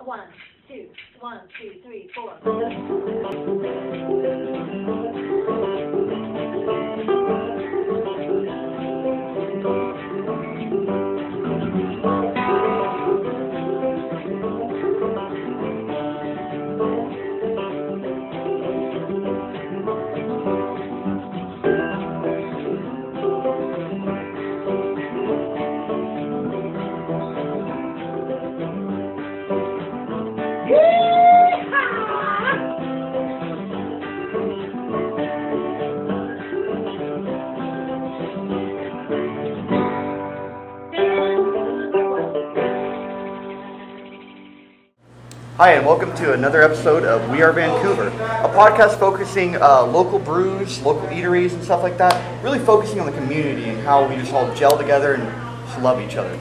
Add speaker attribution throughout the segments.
Speaker 1: One, two, three, four.
Speaker 2: Hi, and welcome to another episode of We Are Vancouver, a podcast focusing local brews, local eateries, and stuff like that, really focusing on the community and how we just all gel together and just love each other.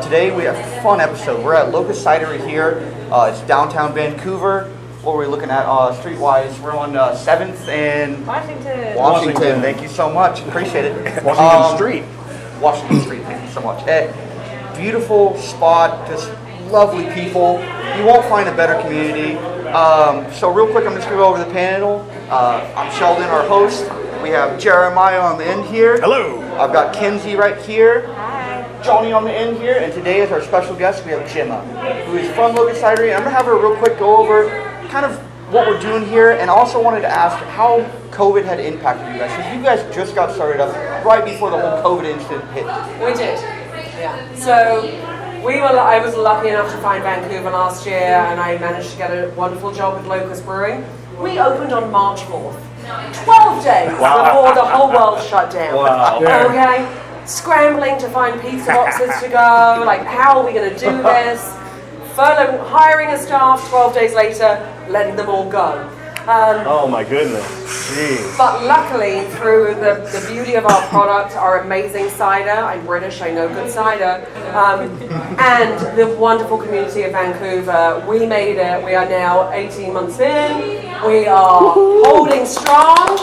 Speaker 2: Today we have a fun episode. We're at Locust Cider here. It's downtown Vancouver. What are we looking at streetwise? We're on 7th and Washington. Thank you so much. Appreciate it.
Speaker 3: Washington Street.
Speaker 2: Washington Street. Thank you so much. Beautiful spot. Just lovely people. You won't find a better community. So real quick, I'm just going to go over the panel. I'm Sheldon, our host. We have Jeremiah on the end here.
Speaker 3: Hello.
Speaker 2: I've got Kenzie right here.
Speaker 1: Hi.
Speaker 2: Johnny on the end here. And today as our special guest, we have Gemma, who is from Locust Cider. And I'm going to have her real quick go over kind of what we're doing here. And I also wanted to ask how COVID had impacted you guys. Because you guys just got started up right before the whole COVID incident hit.
Speaker 4: We did, yeah. So I was lucky enough to find Vancouver last year, and I managed to get a wonderful job with Locust Brewing. We opened on March 4th, 12 days before the whole world shut down.
Speaker 3: Wow.
Speaker 4: Okay, scrambling to find pizza boxes to go, like how are we going to do this? Furlough, hiring a staff, 12 days later, letting them all go.
Speaker 3: Oh my goodness. Jeez.
Speaker 4: But luckily, through the beauty of our product, our amazing cider, I'm British, I know good cider, and the wonderful community of Vancouver, we made it. We are now 18 months in. We are holding strong,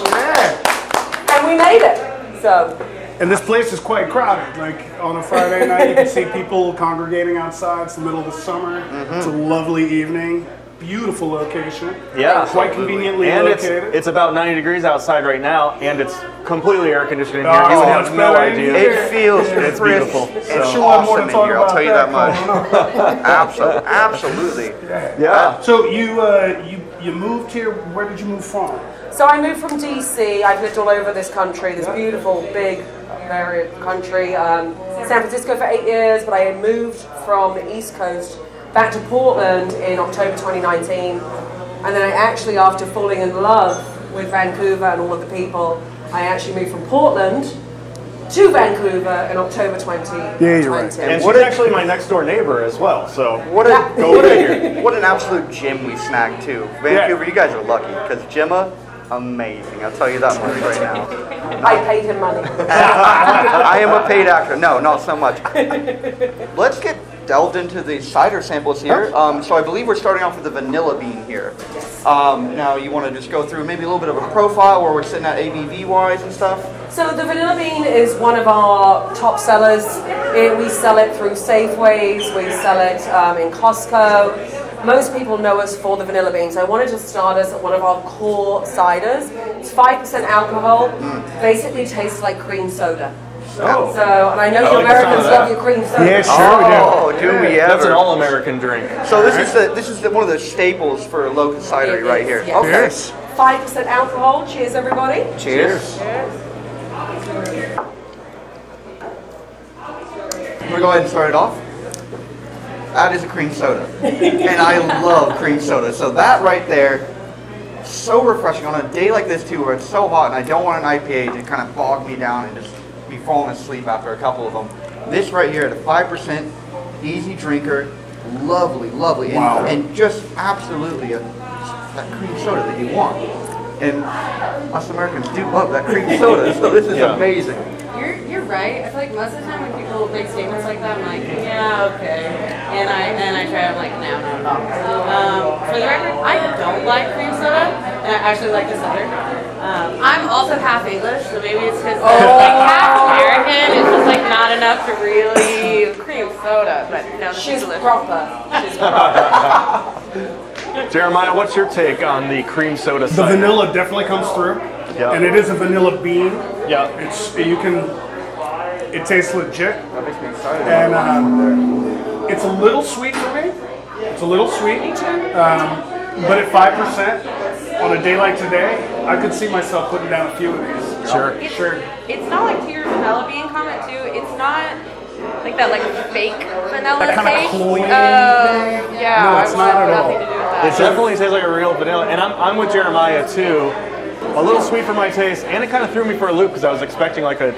Speaker 4: and we made it. So.
Speaker 5: And this place is quite crowded. Like on a Friday night, you can see people congregating outside. It's the middle of the summer. It's a lovely evening. Beautiful location.
Speaker 3: Yeah.
Speaker 5: Quite conveniently
Speaker 3: and
Speaker 5: located.
Speaker 3: it's about 90 degrees outside right now, and it's completely air conditioned in here.
Speaker 5: Oh,
Speaker 3: You would
Speaker 5: much
Speaker 3: have no
Speaker 5: better in
Speaker 3: idea.
Speaker 5: here.
Speaker 2: It feels
Speaker 3: It's
Speaker 2: crisp.
Speaker 3: beautiful.
Speaker 2: It's
Speaker 3: So-
Speaker 2: awesome in here, I'll tell you that much. Absolutely.
Speaker 3: Yeah.
Speaker 5: So you moved here. Where did you move from?
Speaker 4: So I moved from DC. I've lived all over this country, this beautiful, big, varied country. San Francisco for 8 years, but I had moved from the East Coast back to Portland in October 2019. And then I actually, after falling in love with Vancouver and all of the people, I actually moved from Portland to Vancouver in October 2020.
Speaker 5: Yeah, you're right.
Speaker 3: And
Speaker 2: What
Speaker 3: she's
Speaker 2: a-
Speaker 3: actually my next door neighbor as well. So
Speaker 2: What
Speaker 3: go figure.
Speaker 2: what an absolute gem we snagged too. Vancouver, you guys are lucky because Gemma, amazing. I'll tell you that much right now.
Speaker 4: I paid him money.
Speaker 2: I am a paid actor. No, not so much. Let's get delved into the cider samples here. So I believe we're starting off with the vanilla bean here. Now you want to just go through maybe a little bit of a profile where we're sitting at ABV wise and stuff.
Speaker 4: So the vanilla bean is one of our top sellers. We sell it through Safeways, we sell it in Costco. Most people know us for the vanilla bean, so I wanted to start us at one of our core ciders. It's 5% alcohol, basically tastes like cream soda.
Speaker 3: Oh.
Speaker 4: So, and I know you Americans love your cream soda.
Speaker 5: Yeah, sure we do.
Speaker 2: Oh, do we ever?
Speaker 3: That's an all-American drink.
Speaker 2: So this is one of the staples for Locust Cider right here.
Speaker 4: Yes.
Speaker 2: Okay.
Speaker 5: Yes.
Speaker 4: 5% alcohol. Cheers, everybody.
Speaker 2: Cheers.
Speaker 4: Cheers.
Speaker 2: We're gonna go ahead and start it off. That is a cream soda. And I love cream soda. So that right there, so refreshing on a day like this too, where it's so hot and I don't want an IPA to kind of bog me down and just be falling asleep after a couple of them. This right here at a 5%, easy drinker, lovely, lovely,
Speaker 5: Wow.
Speaker 2: and just absolutely that cream soda that you want. And us Americans do love that cream soda, so this is amazing.
Speaker 6: You're right. I feel like most of the time when people make statements like that, I'm like, yeah, okay. And I try, I'm like, no. For the record, I don't like cream soda. and I actually like the cider. I'm also half English, so maybe it's because like half American. It's just like not enough to really cream soda, but no,
Speaker 4: She's
Speaker 6: delicious.
Speaker 4: proper. She's proper.
Speaker 3: Jeremiah, what's your take on the cream soda
Speaker 5: The
Speaker 3: cider?
Speaker 5: vanilla definitely comes through,
Speaker 3: Yeah.
Speaker 5: and it is a vanilla bean.
Speaker 3: Yeah.
Speaker 5: It tastes legit,
Speaker 2: That makes me excited.
Speaker 5: and it's a little sweet for me. It's a little sweet, but at 5% on a day like today, I could see myself putting down a few of these.
Speaker 3: Sure.
Speaker 5: Sure.
Speaker 6: It's not like to your vanilla bean comment too. It's not like that like fake vanilla
Speaker 5: That kinda
Speaker 6: taste.
Speaker 5: cloying
Speaker 6: Yeah,
Speaker 5: No,
Speaker 6: I
Speaker 5: it's
Speaker 6: wish
Speaker 5: not
Speaker 6: that had
Speaker 5: at all.
Speaker 6: nothing to do with that.
Speaker 3: It definitely tastes like a real vanilla, and I'm with Jeremiah too. A little sweet for my taste, and it kind of threw me for a loop because I was expecting like a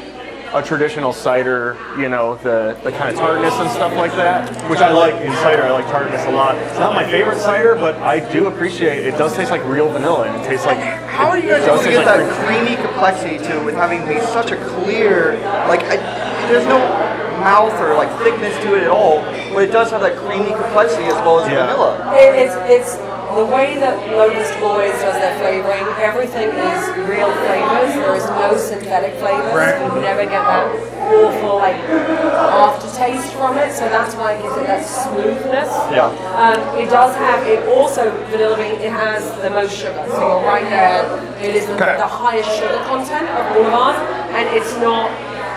Speaker 3: traditional cider, you know, the kind of tartness and stuff like that, which I like in cider. I like tartness a lot. It's not my favorite cider, but I do appreciate it. It does taste like real vanilla, and it tastes like.
Speaker 2: How are you guys
Speaker 3: does
Speaker 2: able to
Speaker 3: taste
Speaker 2: get
Speaker 3: like
Speaker 2: that creamy complexity to it with having these such a clear, like, there's no mouth or like thickness to it at all, but it does have that creamy complexity as well as
Speaker 3: Yeah.
Speaker 2: vanilla.
Speaker 4: It's the way that Locust always does their flavoring. Everything is real flavors. There is no synthetic flavors.
Speaker 5: Right.
Speaker 4: You never get that awful like aftertaste from it. So that's why it gives it that smoothness.
Speaker 3: Yeah.
Speaker 4: It does have. It also vanilla bean. It has the most sugar. So you're right there. It is the highest sugar content of all of ours, and it's not.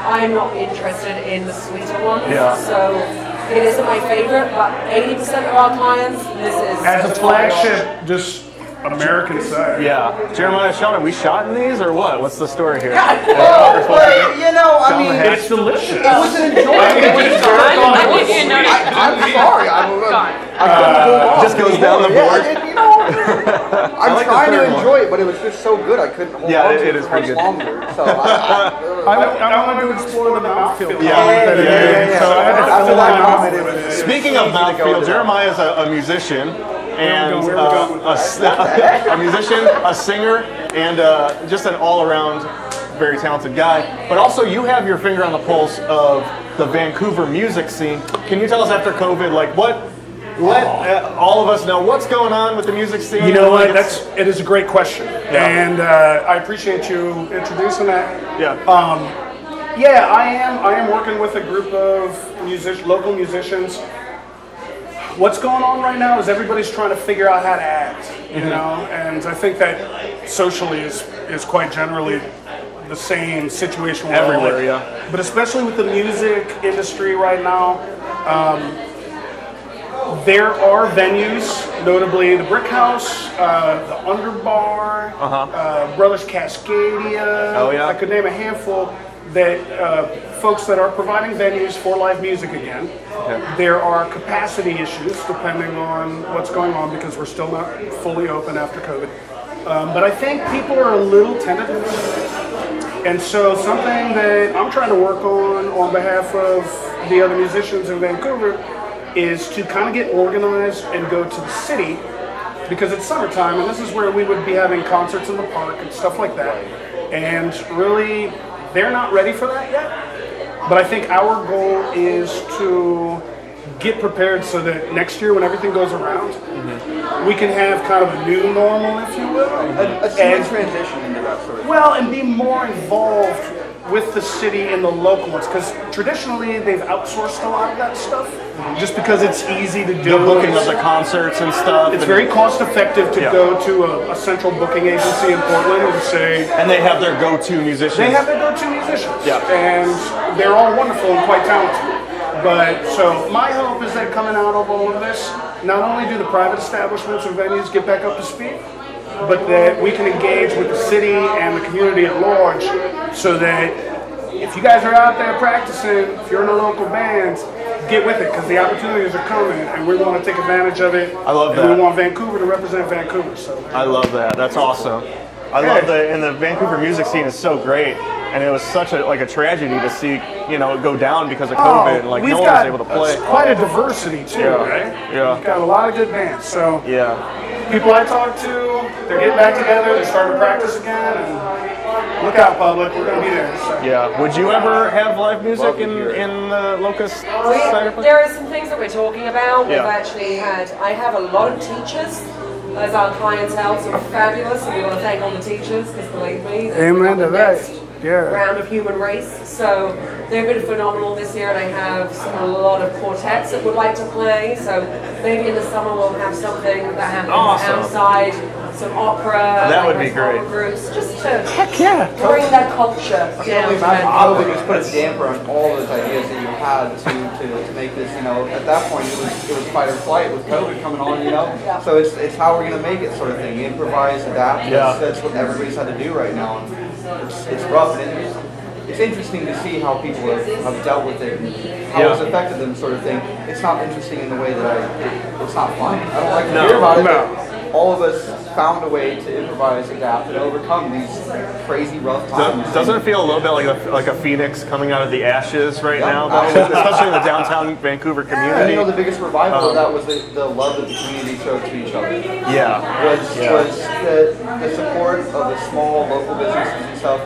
Speaker 4: I'm not interested in the sweeter ones.
Speaker 3: Yeah.
Speaker 4: So it isn't my favorite, but 80% of our clients, this is
Speaker 5: As a
Speaker 4: top
Speaker 5: flagship, just American cider.
Speaker 3: Yeah. Jeremiah, Sean, are we shot in these or what? What's the story here?
Speaker 2: Well, you know, I mean,
Speaker 5: It's delicious.
Speaker 2: it was an enjoyment.
Speaker 6: I give you a note.
Speaker 2: I'm sorry. I'm
Speaker 3: Just goes down the
Speaker 2: Yeah,
Speaker 3: board.
Speaker 2: you know, I'm
Speaker 3: like the
Speaker 2: trying to
Speaker 3: third one.
Speaker 2: enjoy it, but it was just so good I couldn't hold
Speaker 3: Yeah,
Speaker 2: on
Speaker 3: it
Speaker 2: to it
Speaker 3: is
Speaker 2: for
Speaker 3: pretty
Speaker 2: much
Speaker 3: good.
Speaker 2: longer. So
Speaker 5: I wanted to explore the mouthfeel.
Speaker 3: Yeah.
Speaker 5: So I had to
Speaker 2: After
Speaker 5: fill
Speaker 2: that
Speaker 5: my mouth
Speaker 2: comment, it
Speaker 5: with
Speaker 2: was-
Speaker 5: it.
Speaker 3: Speaking of mouthfeel, Jeremiah is a musician, and
Speaker 5: Where we going with
Speaker 3: a musician, a singer, and just an all-around very talented guy. But also, you have your finger on the pulse of the Vancouver music scene. Can you tell us after COVID, like let all of us know what's going on with the music scene?
Speaker 5: You know
Speaker 3: Like,
Speaker 5: what? It is a great question, and I appreciate you introducing that.
Speaker 3: Yeah.
Speaker 5: Yeah, I am working with a group of local musicians. What's going on right now is everybody's trying to figure out how to act, you know, and I think that socially is quite generally the same situation we're all
Speaker 3: Everywhere,
Speaker 5: in.
Speaker 3: yeah.
Speaker 5: But especially with the music industry right now, there are venues, notably the Brick House, the Underbar, Brothers Cascadia.
Speaker 3: Oh, yeah.
Speaker 5: I could name a handful that folks that are providing venues for live music again.
Speaker 3: Okay.
Speaker 5: There are capacity issues depending on what's going on because we're still not fully open after COVID. But I think people are a little tentative. And so something that I'm trying to work on behalf of the other musicians in Vancouver is to kind of get organized and go to the city because it's summertime and this is where we would be having concerts in the park and stuff like that. And really, they're not ready for that yet. But I think our goal is to get prepared so that next year when everything goes around, we can have kind of a new normal, if you will.
Speaker 2: a smooth transition into that sort of.
Speaker 5: Well, and be more involved with the city and the local ones, because traditionally they've outsourced a lot of that stuff, just because it's easy to do.
Speaker 3: The booking of the concerts and stuff.
Speaker 5: It's
Speaker 3: and-
Speaker 5: very cost effective to
Speaker 3: Yeah.
Speaker 5: go to a central booking agency in Portland and say,
Speaker 3: And they have their go-to musicians.
Speaker 5: they have their go-to musicians,
Speaker 3: Yeah.
Speaker 5: and they're all wonderful and quite talented. But so my hope is that coming out of all of this, not only do the private establishments and venues get back up to speed, but that we can engage with the city and the community at large, so that if you guys are out there practicing, if you're in a local band, get with it because the opportunities are coming, and we want to take advantage of it.
Speaker 3: I love
Speaker 5: and
Speaker 3: that.
Speaker 5: we want Vancouver to represent Vancouver. So.
Speaker 3: I love that. That's awesome. I love that, and the Vancouver music scene is so great. And it was such a tragedy to see, it go down because of COVID. Like
Speaker 5: we've
Speaker 3: no one
Speaker 5: got
Speaker 3: was able to play.
Speaker 5: quite a diversity too,
Speaker 3: Yeah.
Speaker 5: right?
Speaker 3: Yeah.
Speaker 5: We've got a lot of good bands. So
Speaker 3: Yeah.
Speaker 5: people I talk to, they're getting back together, they're starting to practice again, and look out, public, we're gonna be there. So.
Speaker 3: Yeah. Would you ever have live music in the Locust Cider?
Speaker 4: There are some things that we're talking about. We've
Speaker 3: Yeah.
Speaker 4: actually I have a lot of teachers as our clientele, so fabulous, and we want to thank all the teachers, because believe me,
Speaker 5: Amen to
Speaker 4: the
Speaker 5: that.
Speaker 4: next
Speaker 5: Yeah.
Speaker 4: round of human race. So they've been phenomenal this year, and I have a lot of quartets that would like to play. So maybe in the summer we'll have something that happens outside, some opera.
Speaker 3: That would
Speaker 4: like
Speaker 3: be great.
Speaker 4: opera groups, just to
Speaker 3: Heck yeah.
Speaker 4: bring that culture
Speaker 2: I can
Speaker 4: down
Speaker 2: only
Speaker 4: to
Speaker 2: imagine
Speaker 4: Vancouver.
Speaker 2: COVID just put a damper on all those ideas that you had to make this, you know, at that point it was fight or flight with COVID coming on, you know.
Speaker 4: Yeah.
Speaker 2: So it's how we're gonna make it sort of thing. Improvise, adapt.
Speaker 3: Yeah.
Speaker 2: That's what everybody's had to do right now. And it's rough and it's interesting to see how people have dealt with it and how it's affected them sort of thing. It's not interesting in the way that it's not fun. I don't like to hear about it. But all of us found a way to improvise, adapt, and overcome these crazy rough times.
Speaker 3: Doesn't it feel a little bit like a phoenix coming out of the ashes right
Speaker 2: Yeah,
Speaker 3: now, though?
Speaker 2: absolutely.
Speaker 3: Especially in the downtown Vancouver
Speaker 2: And
Speaker 3: community?
Speaker 2: you know, the biggest revival of that was the love that the community showed to each other.
Speaker 3: Yeah.
Speaker 2: Was the support of the small local businesses and stuff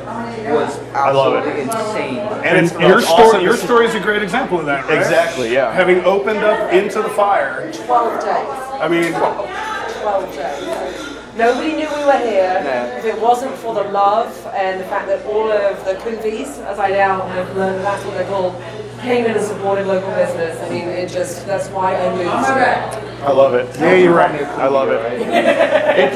Speaker 2: was
Speaker 3: love it.
Speaker 2: absolutely insane.
Speaker 3: And
Speaker 5: Your
Speaker 3: it's awesome
Speaker 5: your
Speaker 3: to see-
Speaker 5: story is a great example of that, right?
Speaker 3: Exactly, yeah.
Speaker 5: Having opened up into the fire.
Speaker 4: 12 days.
Speaker 5: I mean,
Speaker 4: 12 days. Nobody knew we were here.
Speaker 2: No.
Speaker 4: If it wasn't for the love and the fact that all of the Coovies, as I now have learned that's what they're called, came in and supported local business. I mean, that's why I moved here.
Speaker 3: I love it.
Speaker 5: yeah, you're right.
Speaker 3: I love it.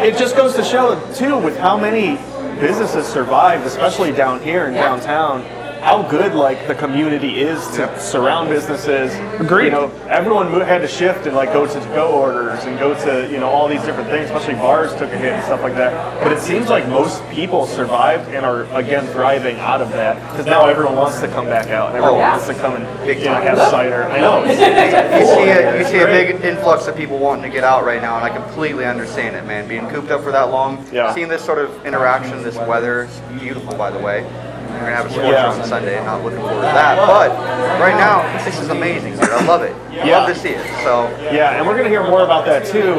Speaker 3: It just goes to show, too, with how many businesses survived, especially down here in downtown, how good like the community is to surround businesses.
Speaker 5: Agreed.
Speaker 3: You know, everyone had to shift and like go to to-go orders and go to, you know, all these different things, especially bars took a hit and stuff like that. But it seems like most people survived and are again thriving out of that, because now everyone wants to come back out and everyone wants to come and have cider. I know.
Speaker 2: You see a big influx of people wanting to get out right now, and I completely understand it, man. Being cooped up for that long, seeing this sort of interaction, this weather, it's beautiful, by the way. We're gonna have a sports show on Sunday, not looking forward to that. But right now, this is amazing, dude. I love it. I love to see it. So
Speaker 3: yeah, and we're gonna hear more about that too.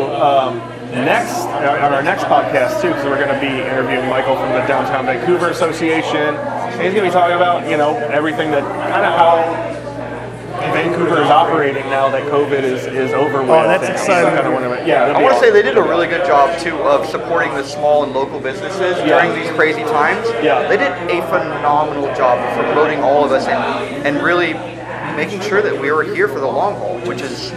Speaker 3: Next on our next podcast too, because we're going to be interviewing Michael from the Downtown Vancouver Association. And he's going to be talking about, you know, everything that kind of how Vancouver is operating now that COVID is over with.
Speaker 5: Oh, that's exciting.
Speaker 2: I want to say they did a really good job too of supporting the small and local businesses during these crazy times.
Speaker 3: Yeah.
Speaker 2: They did a phenomenal job of promoting all of us and really making sure that we were here for the long haul, which is.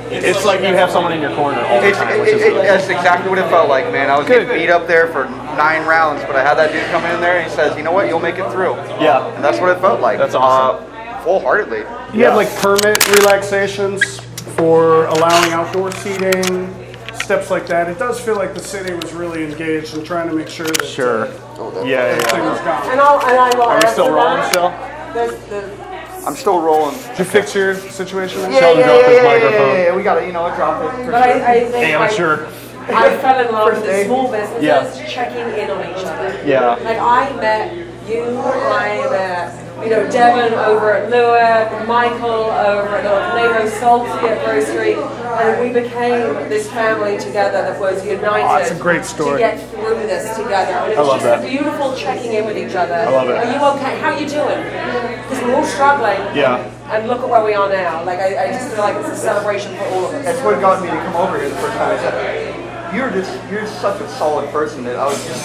Speaker 3: It's like you have someone in your corner all the time.
Speaker 2: That's exactly what it felt like, man. I was getting beat up there for 9 rounds, but I had that dude come in there and he says, you know what, you'll make it through.
Speaker 3: Yeah.
Speaker 2: And that's what it felt like.
Speaker 3: That's awesome.
Speaker 2: Full-heartedly.
Speaker 5: You had like permit relaxations for allowing outdoor seating, steps like that. It does feel like the city was really engaged in trying to make sure that
Speaker 3: Sure.
Speaker 5: everything
Speaker 3: Yeah.
Speaker 5: was gone.
Speaker 4: And I will
Speaker 3: Are we
Speaker 4: add
Speaker 3: still
Speaker 4: to
Speaker 3: rolling
Speaker 4: that,
Speaker 3: still?
Speaker 2: I'm still rolling.
Speaker 5: Did you fix your situation?
Speaker 2: Yeah. We got to, drop it.
Speaker 4: But I think
Speaker 3: Amateur.
Speaker 4: I fell in love with the
Speaker 2: day.
Speaker 4: small businesses
Speaker 3: Yeah.
Speaker 4: checking in on each other.
Speaker 3: Yeah.
Speaker 4: Like I met you, I met Devin over at Lua, Michael over at Lego Salty at Grocery, and we became this family together that was united.
Speaker 5: Oh, it's a great story.
Speaker 4: To get through this together. And it was
Speaker 3: love
Speaker 4: just
Speaker 3: that.
Speaker 4: a beautiful checking in with each other.
Speaker 3: I love it.
Speaker 4: Are you okay? How are you doing? Because we're all struggling.
Speaker 3: Yeah.
Speaker 4: And look at where we are now. Like I just feel like it's a celebration for all of us.
Speaker 2: That's what got me to come over here the first time. I said, you're such a solid person that I was just,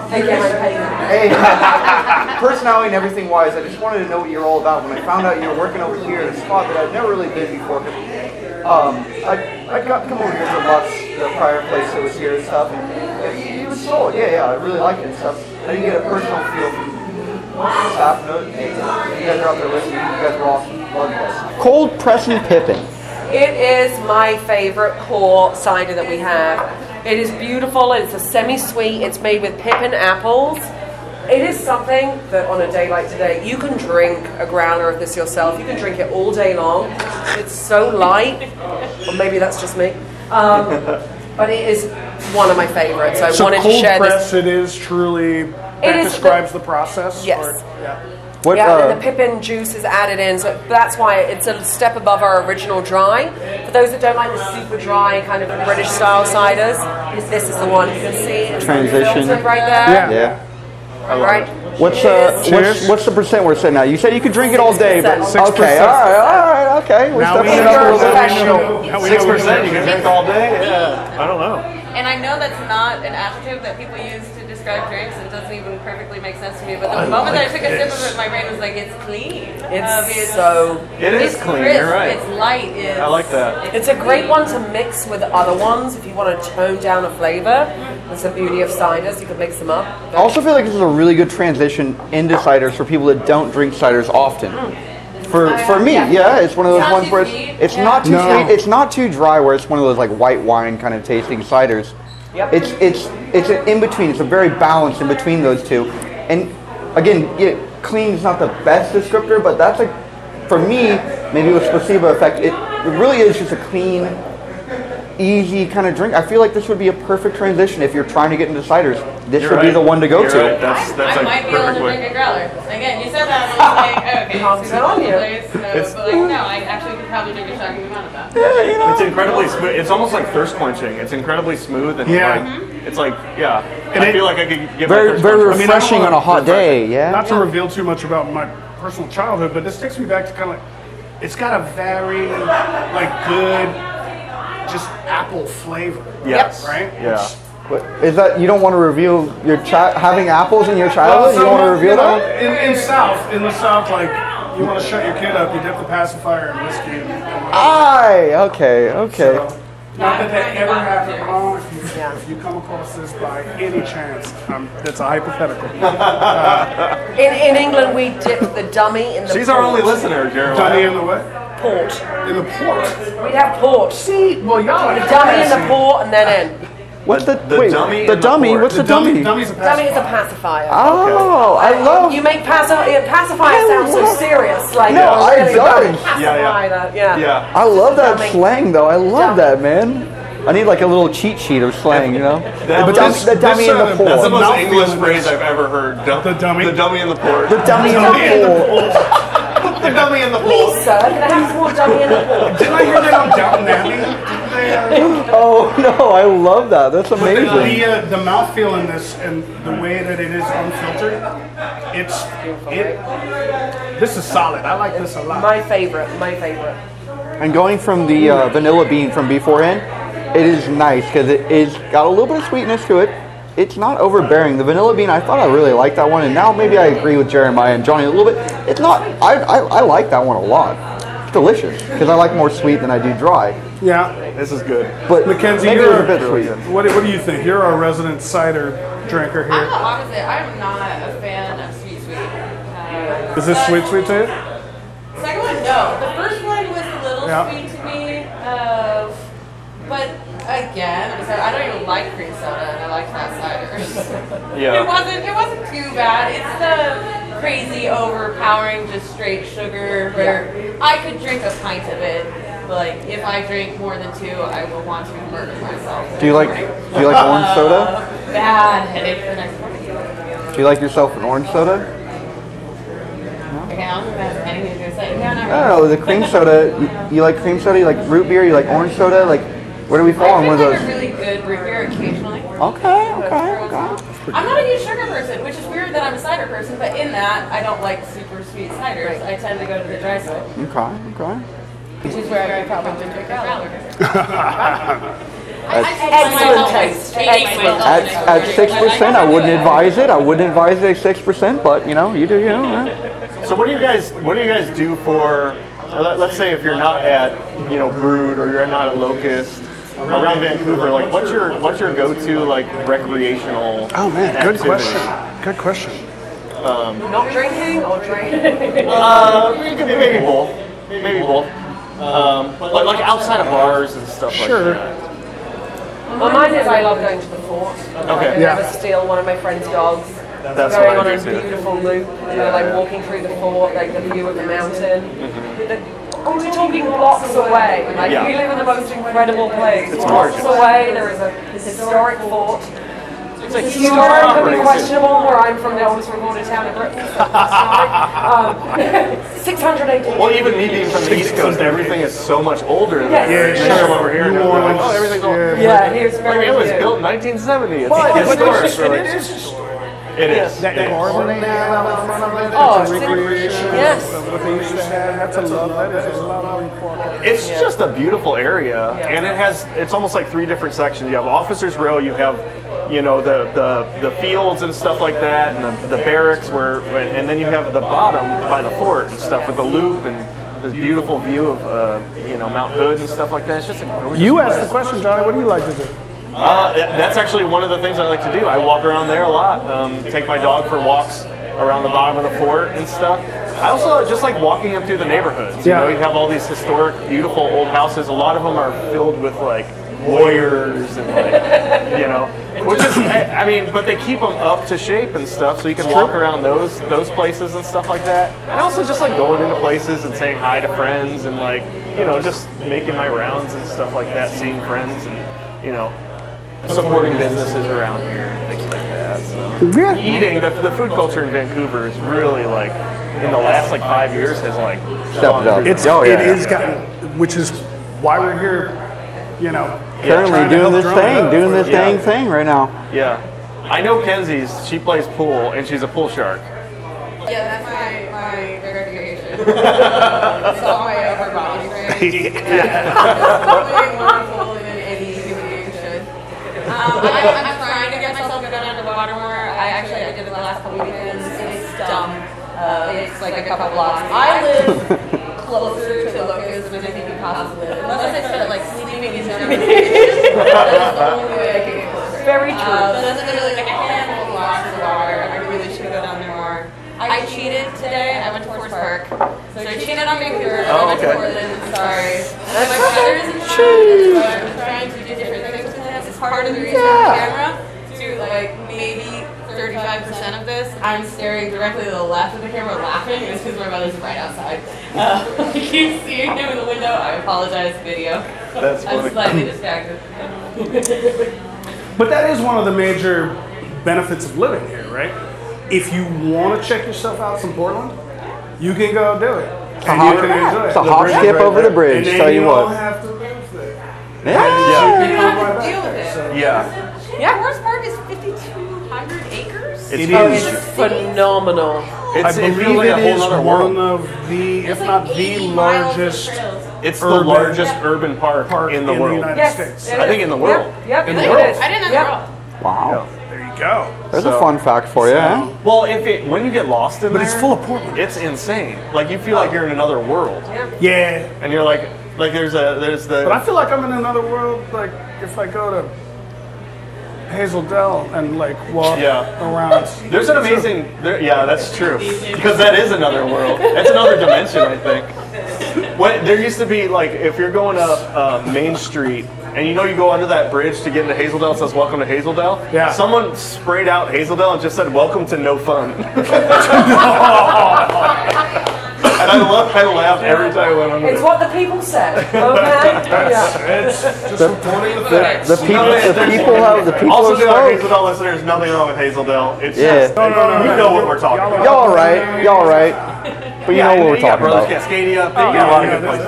Speaker 4: Hey, Gemma,
Speaker 2: hey, personality and everything wise, I just wanted to know what you're all about. When I found out you were working over here in a spot that I'd never really been before, I got to come over here to Lux, the prior place that was here and stuff, and it was solid. Yeah, I really liked it and stuff. I didn't get a personal feel from staff note. Hey, you guys are out there listening. You guys are awesome. Love you guys. Cold pressing Pippin.
Speaker 4: It is my favorite core cider that we have. It is beautiful. It's a semi-sweet. It's made with pippin apples. It is something that on a day like today, you can drink a growler of this yourself. You can drink it all day long. It's so light, or maybe that's just me. But it is one of my favorites. I
Speaker 5: So
Speaker 4: wanted to
Speaker 5: cold
Speaker 4: share
Speaker 5: press,
Speaker 4: this.
Speaker 5: it is truly, that
Speaker 4: is
Speaker 5: describes the process?
Speaker 4: Yes.
Speaker 5: Or- yeah.
Speaker 2: What,
Speaker 4: Yeah, and the pippin juice is added in, so that's why it's a step above our original dry. For those that don't like the super dry kind of British style ciders, this is the one. You can see it's
Speaker 2: Transition.
Speaker 4: filtered right there.
Speaker 2: Yeah.
Speaker 4: Right.
Speaker 2: What's
Speaker 4: Cheers.
Speaker 2: what's the percent we're sitting at? You said you could drink it all day, but
Speaker 4: 6%.
Speaker 2: okay, all right. Yeah, okay. We're
Speaker 5: Now we
Speaker 2: stepping it up a
Speaker 5: know.
Speaker 2: little bit.
Speaker 5: Now we know.
Speaker 3: 6%, you can drink all day? Yeah, I don't know.
Speaker 6: And I know that's not an adjective that people use to describe drinks. It doesn't even perfectly make sense to me. But the moment that I took a sip of it, my brain was like, it's clean.
Speaker 3: It is clean,
Speaker 6: crisp,
Speaker 3: you're right.
Speaker 6: It's light.
Speaker 3: I like that.
Speaker 4: It's a great one to mix with other ones if you want to tone down a flavor. That's the beauty of ciders. You can mix them up.
Speaker 2: I also feel like this is a really good transition into ciders for people that don't drink ciders often. For me, yeah, it's one of those
Speaker 6: Not
Speaker 2: ones
Speaker 6: too
Speaker 2: where
Speaker 6: sweet.
Speaker 2: it's not too
Speaker 5: No.
Speaker 2: sweet, it's not too dry, where it's one of those like white wine kind of tasting ciders.
Speaker 4: Yep.
Speaker 2: It's an in between. It's a very balanced in between those two. And again, clean is not the best descriptor, but that's for me, maybe with placebo effect, it really is just a clean, easy kind of drink. I feel like this would be a perfect transition if you're trying to get into ciders. This would be the one to go to.
Speaker 3: Right. That's
Speaker 6: I
Speaker 3: like
Speaker 6: might be able
Speaker 3: perfect
Speaker 6: to
Speaker 3: way.
Speaker 6: drink a growler. Again, you said that, and I was like, okay,
Speaker 4: Calms
Speaker 6: so
Speaker 4: it on you.
Speaker 6: but like, no, I actually could probably drink a shocking amount of that.
Speaker 3: It's incredibly smooth. It's almost like thirst quenching. It's incredibly smooth and it's like, I feel like I could get my
Speaker 2: Very,
Speaker 3: thirst
Speaker 2: very
Speaker 3: quenched.
Speaker 2: refreshing on a hot day, yeah?
Speaker 5: Not to reveal too much about my personal childhood, but this takes me back to kind of like, it's got a very like good, just apple flavor.
Speaker 3: Yes.
Speaker 5: Right?
Speaker 3: Yeah.
Speaker 2: What, is that you don't want to reveal your having apples in your childhood? You don't want to reveal that?
Speaker 5: In the South, like you want to shut your kid up, you dip the pacifier in whiskey.
Speaker 2: Okay.
Speaker 5: So, not that that ever happened. If you come across this by any chance, it's a hypothetical.
Speaker 4: In England, we dip the dummy in the
Speaker 3: She's
Speaker 4: port.
Speaker 3: our only listener, Jeremiah.
Speaker 5: Dummy in the what?
Speaker 4: Port.
Speaker 5: In the port.
Speaker 4: We'd have port.
Speaker 5: See, well, y'all are
Speaker 4: The dummy in the
Speaker 5: classy.
Speaker 4: port and then in.
Speaker 2: What's the
Speaker 3: The
Speaker 2: wait?
Speaker 3: dummy
Speaker 2: The
Speaker 3: in the
Speaker 2: dummy.
Speaker 3: port.
Speaker 2: What's the dummy?
Speaker 5: Dummy's a
Speaker 4: Dummy is a
Speaker 5: pacifier.
Speaker 4: pacifier.
Speaker 2: Oh, I love.
Speaker 4: You make pacifier sound so serious. Like,
Speaker 2: No, I
Speaker 4: really
Speaker 2: don't.
Speaker 4: pacify that. Yeah.
Speaker 3: Yeah.
Speaker 2: I love that
Speaker 4: Dummy.
Speaker 2: slang though. I love
Speaker 4: Dummy.
Speaker 2: that, man. I need like a little cheat sheet of slang, you know.
Speaker 3: That
Speaker 2: The
Speaker 3: was-
Speaker 2: dummy in the
Speaker 5: that's
Speaker 3: That's the
Speaker 2: pool.
Speaker 3: most
Speaker 5: mouth
Speaker 3: English
Speaker 5: feeling
Speaker 3: phrase
Speaker 5: is-
Speaker 3: I've ever heard.
Speaker 5: The dummy?
Speaker 3: The dummy in the port.
Speaker 2: The dummy in the pool.
Speaker 3: The dummy in the
Speaker 4: Please,
Speaker 3: pool.
Speaker 4: sir, can I have some more dummy in the port?
Speaker 5: Didn't I hear that on Downton Abbey?
Speaker 2: Oh no, I love that. That's amazing.
Speaker 5: The mouthfeel in this and the way that it is unfiltered, this is solid. I like this a lot.
Speaker 4: My favorite.
Speaker 2: And going from the vanilla bean from beforehand, it is nice because it is got a little bit of sweetness to it. It's not overbearing. The vanilla bean, I thought I really liked that one, and now maybe I agree with Jeremiah and Johnny a little bit. It's not. I like that one a lot. It's delicious because I like more sweet than I do dry.
Speaker 5: Yeah.
Speaker 3: This is good.
Speaker 2: But
Speaker 5: Mackenzie,
Speaker 2: maybe
Speaker 5: you're
Speaker 2: it's a bit sweet.
Speaker 5: What do you think? You're our resident cider drinker
Speaker 6: I'm
Speaker 5: here.
Speaker 6: the opposite. I'm not a fan of sweet.
Speaker 5: Is this sweet to you?
Speaker 6: Second one, no. The first one was a little
Speaker 5: Yeah.
Speaker 6: sweet to me, but again, I don't even like cream soda, and I like that cider.
Speaker 3: Yeah.
Speaker 6: It wasn't too bad. It's the crazy, overpowering, just straight sugar where I could drink a pint of it. But like, if I drink more than two, I will want to murder myself.
Speaker 2: Do you like orange soda?
Speaker 6: Bad headache the next morning.
Speaker 2: Do you like yourself an orange soda?
Speaker 6: Okay, I don't think that's anything to say. Yeah, not
Speaker 2: I don't know. The cream soda. You like cream soda? You like root beer? You like orange soda? Like, where do we fall on
Speaker 6: I
Speaker 2: one of
Speaker 6: drink
Speaker 2: those?
Speaker 6: like a really good root beer occasionally.
Speaker 2: Okay.
Speaker 6: I'm not a huge sugar person, which is weird that I'm a cider person, but in that, I don't like super sweet ciders. I tend to go to the dry side,
Speaker 2: Okay.
Speaker 6: which is where I probably drink a growler.
Speaker 4: Excellent taste. Excellent.
Speaker 2: At 6%, I wouldn't advise it. I wouldn't advise it at 6%, but you know, you do, you know. Right?
Speaker 3: So what do you guys do for? Let's say if you're not at Brood or you're not at Locust around Vancouver, like what's your go-to like recreational?
Speaker 5: Oh man, good
Speaker 3: activity?
Speaker 5: question. Good question.
Speaker 4: Not drinking or drinking?
Speaker 3: Maybe both. Maybe both. Like outside of bars and stuff
Speaker 5: Sure.
Speaker 3: like that.
Speaker 4: Well, mine is I love going to the fort.
Speaker 3: Okay.
Speaker 4: I
Speaker 5: Yeah.
Speaker 4: never steal one of my friend's dogs.
Speaker 3: That's
Speaker 4: Going
Speaker 3: what
Speaker 4: on
Speaker 3: I
Speaker 4: a
Speaker 3: do too.
Speaker 4: beautiful loop, like walking through the fort, like the view of the mountain. We're talking blocks away. Like
Speaker 3: Yeah.
Speaker 4: we live in the most incredible place.
Speaker 3: It's
Speaker 4: Blocks
Speaker 3: gorgeous.
Speaker 4: away, there is a historic fort.
Speaker 3: It's a huge
Speaker 4: Historic could
Speaker 3: property.
Speaker 4: be questionable, where I'm from the oldest recorded town in Britain. So historic. 600 AD.
Speaker 3: Well, even me being from the East Coast, everything is so much older than
Speaker 4: Yes.
Speaker 3: than
Speaker 5: Yeah,
Speaker 3: come over here. And
Speaker 5: New
Speaker 3: they're like,
Speaker 5: Orleans.
Speaker 3: oh, everything's old.
Speaker 4: Yeah, here's
Speaker 3: Like,
Speaker 4: very
Speaker 3: it was
Speaker 4: good.
Speaker 3: built in 1970. It's
Speaker 4: But
Speaker 3: historic.
Speaker 4: it's-
Speaker 3: It is.
Speaker 5: That garden they have out in front of it,
Speaker 4: Oh,
Speaker 5: it's a recreation.
Speaker 4: yes.
Speaker 5: of what they used to have. That's a lot. That is a lot of
Speaker 3: It's just a beautiful area, and it's almost like 3 different sections. You have Officers Row, you have, you know, the fields and stuff like that, and the barracks and then you have the bottom by the fort and stuff with the loop and this beautiful view of you know, Mount Hood and stuff like that. It's just a gorgeous
Speaker 5: You
Speaker 3: place.
Speaker 5: asked the question, Johnny. What do you like to do?
Speaker 3: That's actually one of the things I like to do. I walk around there a lot. Take my dog for walks around the bottom of the fort and stuff. I also just like walking up through the neighborhoods. You know, you have all these historic, beautiful old houses. A lot of them are filled with like warriors and like, you know, which is, I mean, but they keep them up to shape and stuff, so you can walk around those places and stuff like that. And also just like going into places and saying hi to friends and like, you know, just making my rounds and stuff like that, seeing friends and, you know, supporting businesses around here and things like that. So eating, the food culture in Vancouver is really like, in the last like 5 years has like
Speaker 2: Stepped up.
Speaker 5: It is gotten, which is why we're here, you know.
Speaker 2: Currently doing this dang thing right now.
Speaker 3: Yeah. I know Kenzie's, she plays pool and she's a pool shark.
Speaker 6: Yeah, that's my recreation. It's all my upper body strength. Playing more pool than any human being should. I'm trying to get myself to go down to the water more. I did it the last couple weekends. It's dumb. It's like a couple blocks. I live closer to Locust than I think you possibly live. Unless I start like sleeping in general. That's the only way I can get closer.
Speaker 4: Very true.
Speaker 6: That's literally like a handful of blocks of water. I really should go down there more. I cheated today. I went to Forest Park. So I cheated on Vancouver. I went to Portland. Sorry. My ciders and wine. I'm trying to do different things with this. It's part of the reason for the camera. To like maybe 35% of this, I'm staring directly to the left of the camera laughing. It's because my brother's right outside. I keep seeing him in the window. I apologize, video.
Speaker 3: That's funny.
Speaker 6: I'm slightly distracted.
Speaker 5: But that is one of the major benefits of living here, right? If you want to check yourself out from Portland, you can go do it. And you can enjoy it.
Speaker 2: It's a hop skip over the bridge,
Speaker 5: And
Speaker 2: tell
Speaker 5: then
Speaker 2: you
Speaker 5: you
Speaker 2: what.
Speaker 5: don't have to live there.
Speaker 2: Yeah.
Speaker 6: You don't have to deal with it.
Speaker 3: Yeah.
Speaker 6: Yeah, Forest Park is 5,200 acres.
Speaker 5: It
Speaker 4: Oh,
Speaker 5: is.
Speaker 4: it's phenomenal.
Speaker 5: I
Speaker 3: It feels
Speaker 5: believe
Speaker 3: like a
Speaker 5: it
Speaker 3: whole
Speaker 5: is
Speaker 3: other
Speaker 5: one
Speaker 3: world.
Speaker 5: of the, if
Speaker 6: It's like
Speaker 5: not the
Speaker 6: 80 miles of
Speaker 5: largest
Speaker 6: trails.
Speaker 3: It's the
Speaker 5: urban
Speaker 3: largest urban park in the world.
Speaker 5: United
Speaker 4: Yes,
Speaker 5: States.
Speaker 4: it
Speaker 3: I think
Speaker 4: is.
Speaker 3: in the world.
Speaker 4: Yep,
Speaker 5: In
Speaker 4: it
Speaker 5: the world.
Speaker 4: is.
Speaker 6: I didn't know
Speaker 4: Yep.
Speaker 6: that.
Speaker 2: Wow.
Speaker 5: There you go.
Speaker 2: There's
Speaker 3: So-
Speaker 2: a fun fact for you, huh?
Speaker 3: Well, when you get lost in
Speaker 5: But
Speaker 3: there,
Speaker 5: it's full of Portland.
Speaker 3: it's insane. Like you feel like you're in another world,
Speaker 5: Yeah.
Speaker 3: and you're like there's the.
Speaker 5: But I feel like I'm in another world, like if I go to Hazel Dell and like walk around.
Speaker 3: There's an amazing, yeah, that's true. Because that is another world. That's another dimension, I think. There used to be, like, if you're going up Main Street, and you know you go under that bridge to get into Hazeldale, it says, welcome to Hazeldale.
Speaker 5: Yeah.
Speaker 3: Someone sprayed out Hazeldale and just said, welcome to no fun. And I laughed every time I went under
Speaker 4: It's
Speaker 3: it.
Speaker 4: what the people said. Okay? Yeah.
Speaker 5: It's just reporting the facts.
Speaker 2: The people
Speaker 3: Also,
Speaker 2: are
Speaker 3: to our
Speaker 2: stoked.
Speaker 3: Hazeldale listeners, nothing wrong with Hazeldale. It's
Speaker 2: Yeah.
Speaker 3: just, we know what we're talking about.
Speaker 2: Y'all right. But you know what we're talking
Speaker 3: Brothers
Speaker 2: about.
Speaker 3: Cascadia. You got a lot of good places.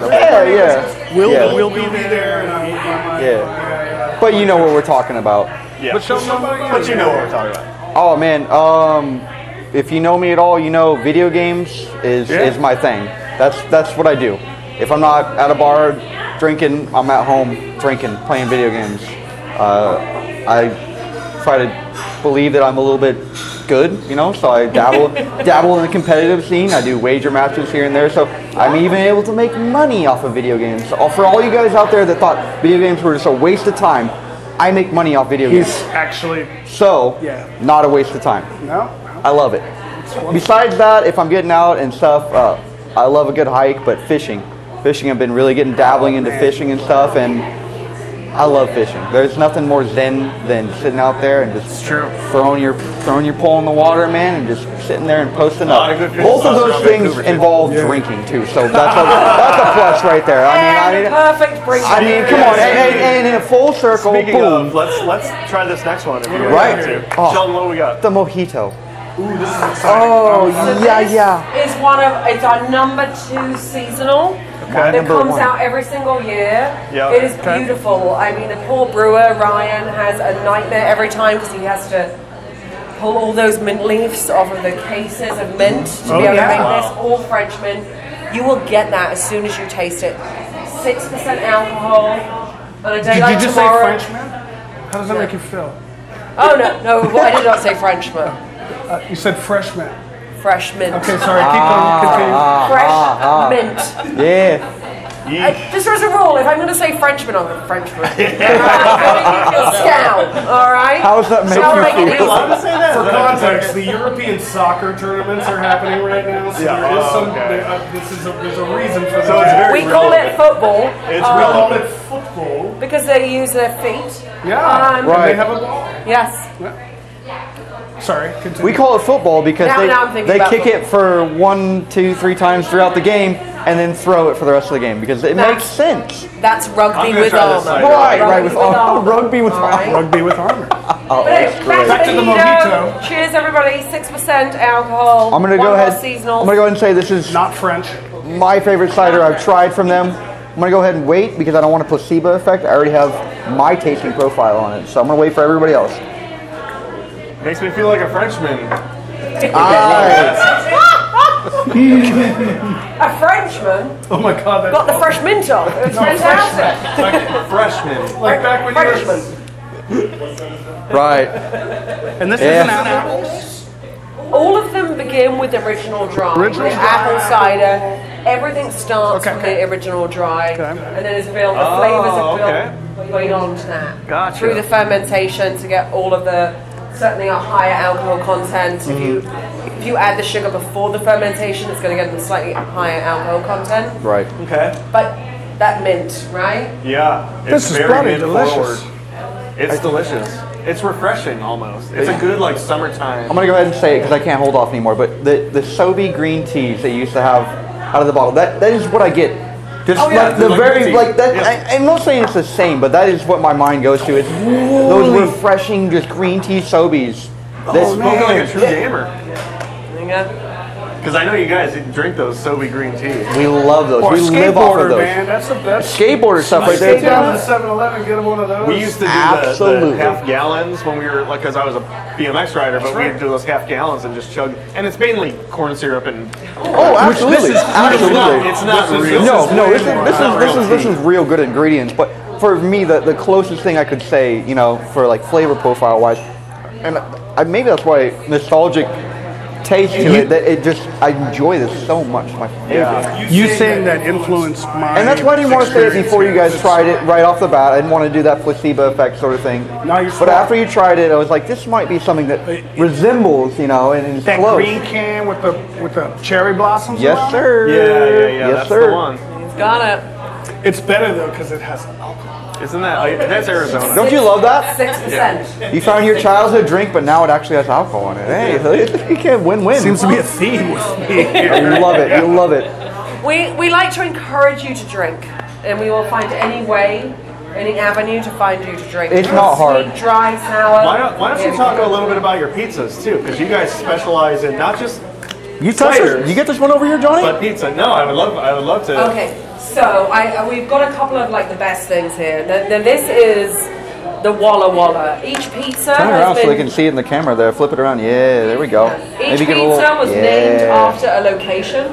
Speaker 2: Yeah.
Speaker 5: We'll be there. And
Speaker 2: Yeah. But you know what we're talking about.
Speaker 3: Yeah. But you know what we're talking about.
Speaker 2: Oh man, if you know me at all, you know video games is my thing. That's what I do. If I'm not at a bar drinking, I'm at home drinking, playing video games. I try to believe that I'm a little bit good, you know, so I dabble in the competitive scene. I do wager matches here and there, so I'm even able to make money off of video games. So for all you guys out there that thought video games were just a waste of time, I make money off video games.
Speaker 5: Actually,
Speaker 2: So, not a waste of time.
Speaker 5: no.
Speaker 2: I love it. Besides that, if I'm getting out and stuff, I love a good hike, but fishing. Fishing, I've been really dabbling into fishing and stuff, and I love fishing. There's nothing more zen than sitting out there and just throwing your pole in the water, man, and just sitting there and posting up. Both of those things involve drinking too, so that's a plus right there. I mean,
Speaker 4: Perfect break.
Speaker 2: I mean, come on, and in a full circle,
Speaker 3: Speaking
Speaker 2: boom.
Speaker 3: of, let's try this next one if you guys
Speaker 2: Right.
Speaker 3: want to.
Speaker 2: Oh.
Speaker 3: Sheldon, what do we got?
Speaker 2: The mojito.
Speaker 5: Ooh, this is exciting.
Speaker 2: Oh,
Speaker 4: So
Speaker 2: yeah.
Speaker 4: This is it's our number 2 seasonal.
Speaker 3: Okay.
Speaker 4: That
Speaker 2: Number
Speaker 4: comes
Speaker 2: 1.
Speaker 4: out every single year.
Speaker 3: Yeah.
Speaker 4: It is
Speaker 3: Okay.
Speaker 4: beautiful. I mean, the poor brewer, Ryan, has a nightmare every time because he has to pull all those mint leaves off of the cases of mint to be able to make this all French mint. You will get that as soon as you taste it. 6% alcohol on a day like
Speaker 5: Did you just
Speaker 4: tomorrow.
Speaker 5: say Frenchman? How does that make you feel?
Speaker 4: Oh no, well, I did not say Frenchman.
Speaker 5: You said freshman.
Speaker 4: Fresh mint.
Speaker 5: Okay, sorry. Keep going. Continue.
Speaker 4: Fresh mint.
Speaker 2: Yeah.
Speaker 4: Just as a rule, if I'm going to say Frenchman, I'm a Frenchman. Scowl, all right?
Speaker 2: How does that make
Speaker 4: I'll
Speaker 2: you
Speaker 4: make it
Speaker 2: feel?
Speaker 4: easy.
Speaker 5: For context, the European soccer tournaments are happening right now, so there is some. There's a reason for that.
Speaker 3: So it's very
Speaker 4: We call it football
Speaker 5: We call it football.
Speaker 4: because they use their feet.
Speaker 5: Yeah, and
Speaker 2: Right.
Speaker 5: they have a ball.
Speaker 4: Yes.
Speaker 5: Sorry, continue.
Speaker 2: We call it football because
Speaker 4: Now I'm thinking
Speaker 2: they
Speaker 4: about
Speaker 2: kick
Speaker 4: football.
Speaker 2: it for 1, 2, 3 times throughout the game and then throw it for the rest of the game because it makes sense.
Speaker 4: That's
Speaker 3: I'm
Speaker 4: rugby
Speaker 3: gonna
Speaker 4: with
Speaker 3: try this
Speaker 4: armor.
Speaker 3: cider.
Speaker 2: Right, with armor. Rugby with
Speaker 4: All right.
Speaker 2: armor.
Speaker 5: Rugby with armor.
Speaker 2: Oh,
Speaker 4: But
Speaker 2: that's great.
Speaker 5: Back to the mojito.
Speaker 4: Cheers, everybody. 6% alcohol.
Speaker 2: I'm gonna go
Speaker 4: One more
Speaker 2: ahead.
Speaker 4: Seasonal.
Speaker 2: I'm gonna go ahead and say this is
Speaker 5: Not French.
Speaker 2: my favorite cider I've tried from them. I'm gonna go ahead and wait because I don't want a placebo effect. I already have my tasting profile on it, so I'm gonna wait for everybody else.
Speaker 3: Makes me feel like a Frenchman.
Speaker 4: A Frenchman
Speaker 5: Oh my God, that's
Speaker 4: got the fresh mint on. It was fantastic.
Speaker 3: Freshman.
Speaker 5: like back when you
Speaker 4: Freshman.
Speaker 2: Right.
Speaker 5: And this
Speaker 2: Yeah.
Speaker 5: isn't an apple.
Speaker 4: All of them begin with the original dry.
Speaker 5: Original
Speaker 4: the
Speaker 5: dry.
Speaker 4: apple cider. Everything starts
Speaker 5: Okay.
Speaker 4: from the original dry,
Speaker 5: Okay.
Speaker 4: and then it's built. The flavors are
Speaker 3: okay.
Speaker 4: built going on to that
Speaker 3: Gotcha.
Speaker 4: through the fermentation to get all of the certainly a higher alcohol content. If you add the sugar before the fermentation, it's going to get a slightly higher alcohol content.
Speaker 2: Right.
Speaker 3: Okay.
Speaker 4: But that mint, right?
Speaker 3: Yeah.
Speaker 5: This is
Speaker 3: very
Speaker 5: bloody
Speaker 3: mint
Speaker 5: delicious.
Speaker 3: forward. It's delicious. It's refreshing almost. It's a good like summertime.
Speaker 2: I'm gonna go ahead and say it because I can't hold off anymore. But the Sobe green teas they used to have out of the bottle, that is what I get. Just
Speaker 3: Oh, yeah,
Speaker 2: like the
Speaker 3: like
Speaker 2: very
Speaker 3: green tea.
Speaker 2: like that.
Speaker 3: Yeah.
Speaker 2: I'm not saying it's the same, but that is what my mind goes to. It's those refreshing, just green tea Sobeys.
Speaker 3: Spoken like a true gamer.
Speaker 4: Yeah.
Speaker 3: Because I know you guys drink those Sobe green teas.
Speaker 2: We love those.
Speaker 5: Or
Speaker 2: We live off of
Speaker 5: skateboarder,
Speaker 2: those.
Speaker 5: man. That's the best.
Speaker 2: Skateboarder stuff right
Speaker 5: Stay
Speaker 2: there.
Speaker 5: down to 7-Eleven, get them one of those.
Speaker 3: We used to do
Speaker 2: Absolutely.
Speaker 3: the half gallons when we were like, because I was a BMX rider, but we'd do those half gallons and just chug. And it's mainly corn syrup and.
Speaker 2: Oh, absolutely, absolutely.
Speaker 3: It's not real.
Speaker 2: No, this is real good ingredients. But for me, the closest thing I could say, you know, for like flavor profile wise, and maybe that's why nostalgic taste to it. That it just I enjoy this so much. My favorite.
Speaker 5: You saying that influenced my.
Speaker 2: And that's why I didn't want to say it before you guys tried it right off the bat. I didn't want to do that placebo effect sort of thing.
Speaker 5: No, you're
Speaker 2: But
Speaker 5: smart.
Speaker 2: after you tried it, I was like, this might be something that resembles, you know, and is
Speaker 5: That
Speaker 2: close.
Speaker 5: green can with the cherry blossoms.
Speaker 2: Yes,
Speaker 5: around it?
Speaker 2: sir.
Speaker 3: Yeah.
Speaker 2: Yes,
Speaker 3: That's
Speaker 2: sir.
Speaker 3: the one.
Speaker 4: Got it.
Speaker 5: It's better though because it has alcohol.
Speaker 3: Isn't that? That's Arizona.
Speaker 2: Don't you love that?
Speaker 4: 6%.
Speaker 2: You found your childhood drink, but now it actually has alcohol in it. Hey, you can't win-win.
Speaker 5: Seems to be a theme with me.
Speaker 2: You love it. You love it.
Speaker 4: We like to encourage you to drink, and we will find any way, any avenue to find you to drink.
Speaker 2: It's not hard.
Speaker 4: Sweet, dry, sour.
Speaker 3: Why don't you talk a little bit about your pizzas too? Because you guys specialize in not just
Speaker 2: You touch
Speaker 3: Ciders.
Speaker 2: this? You get this one over here, Johnny?
Speaker 3: but pizza. No, I would love to.
Speaker 4: Okay, so we've got a couple of like the best things here. Then this is the Walla Walla. Each pizza
Speaker 2: Turn it
Speaker 4: has
Speaker 2: around so they
Speaker 4: been
Speaker 2: can see it in the camera there. Flip it around. Yeah, there we go.
Speaker 4: Each
Speaker 2: get a
Speaker 4: pizza
Speaker 2: little-
Speaker 4: was named after a location,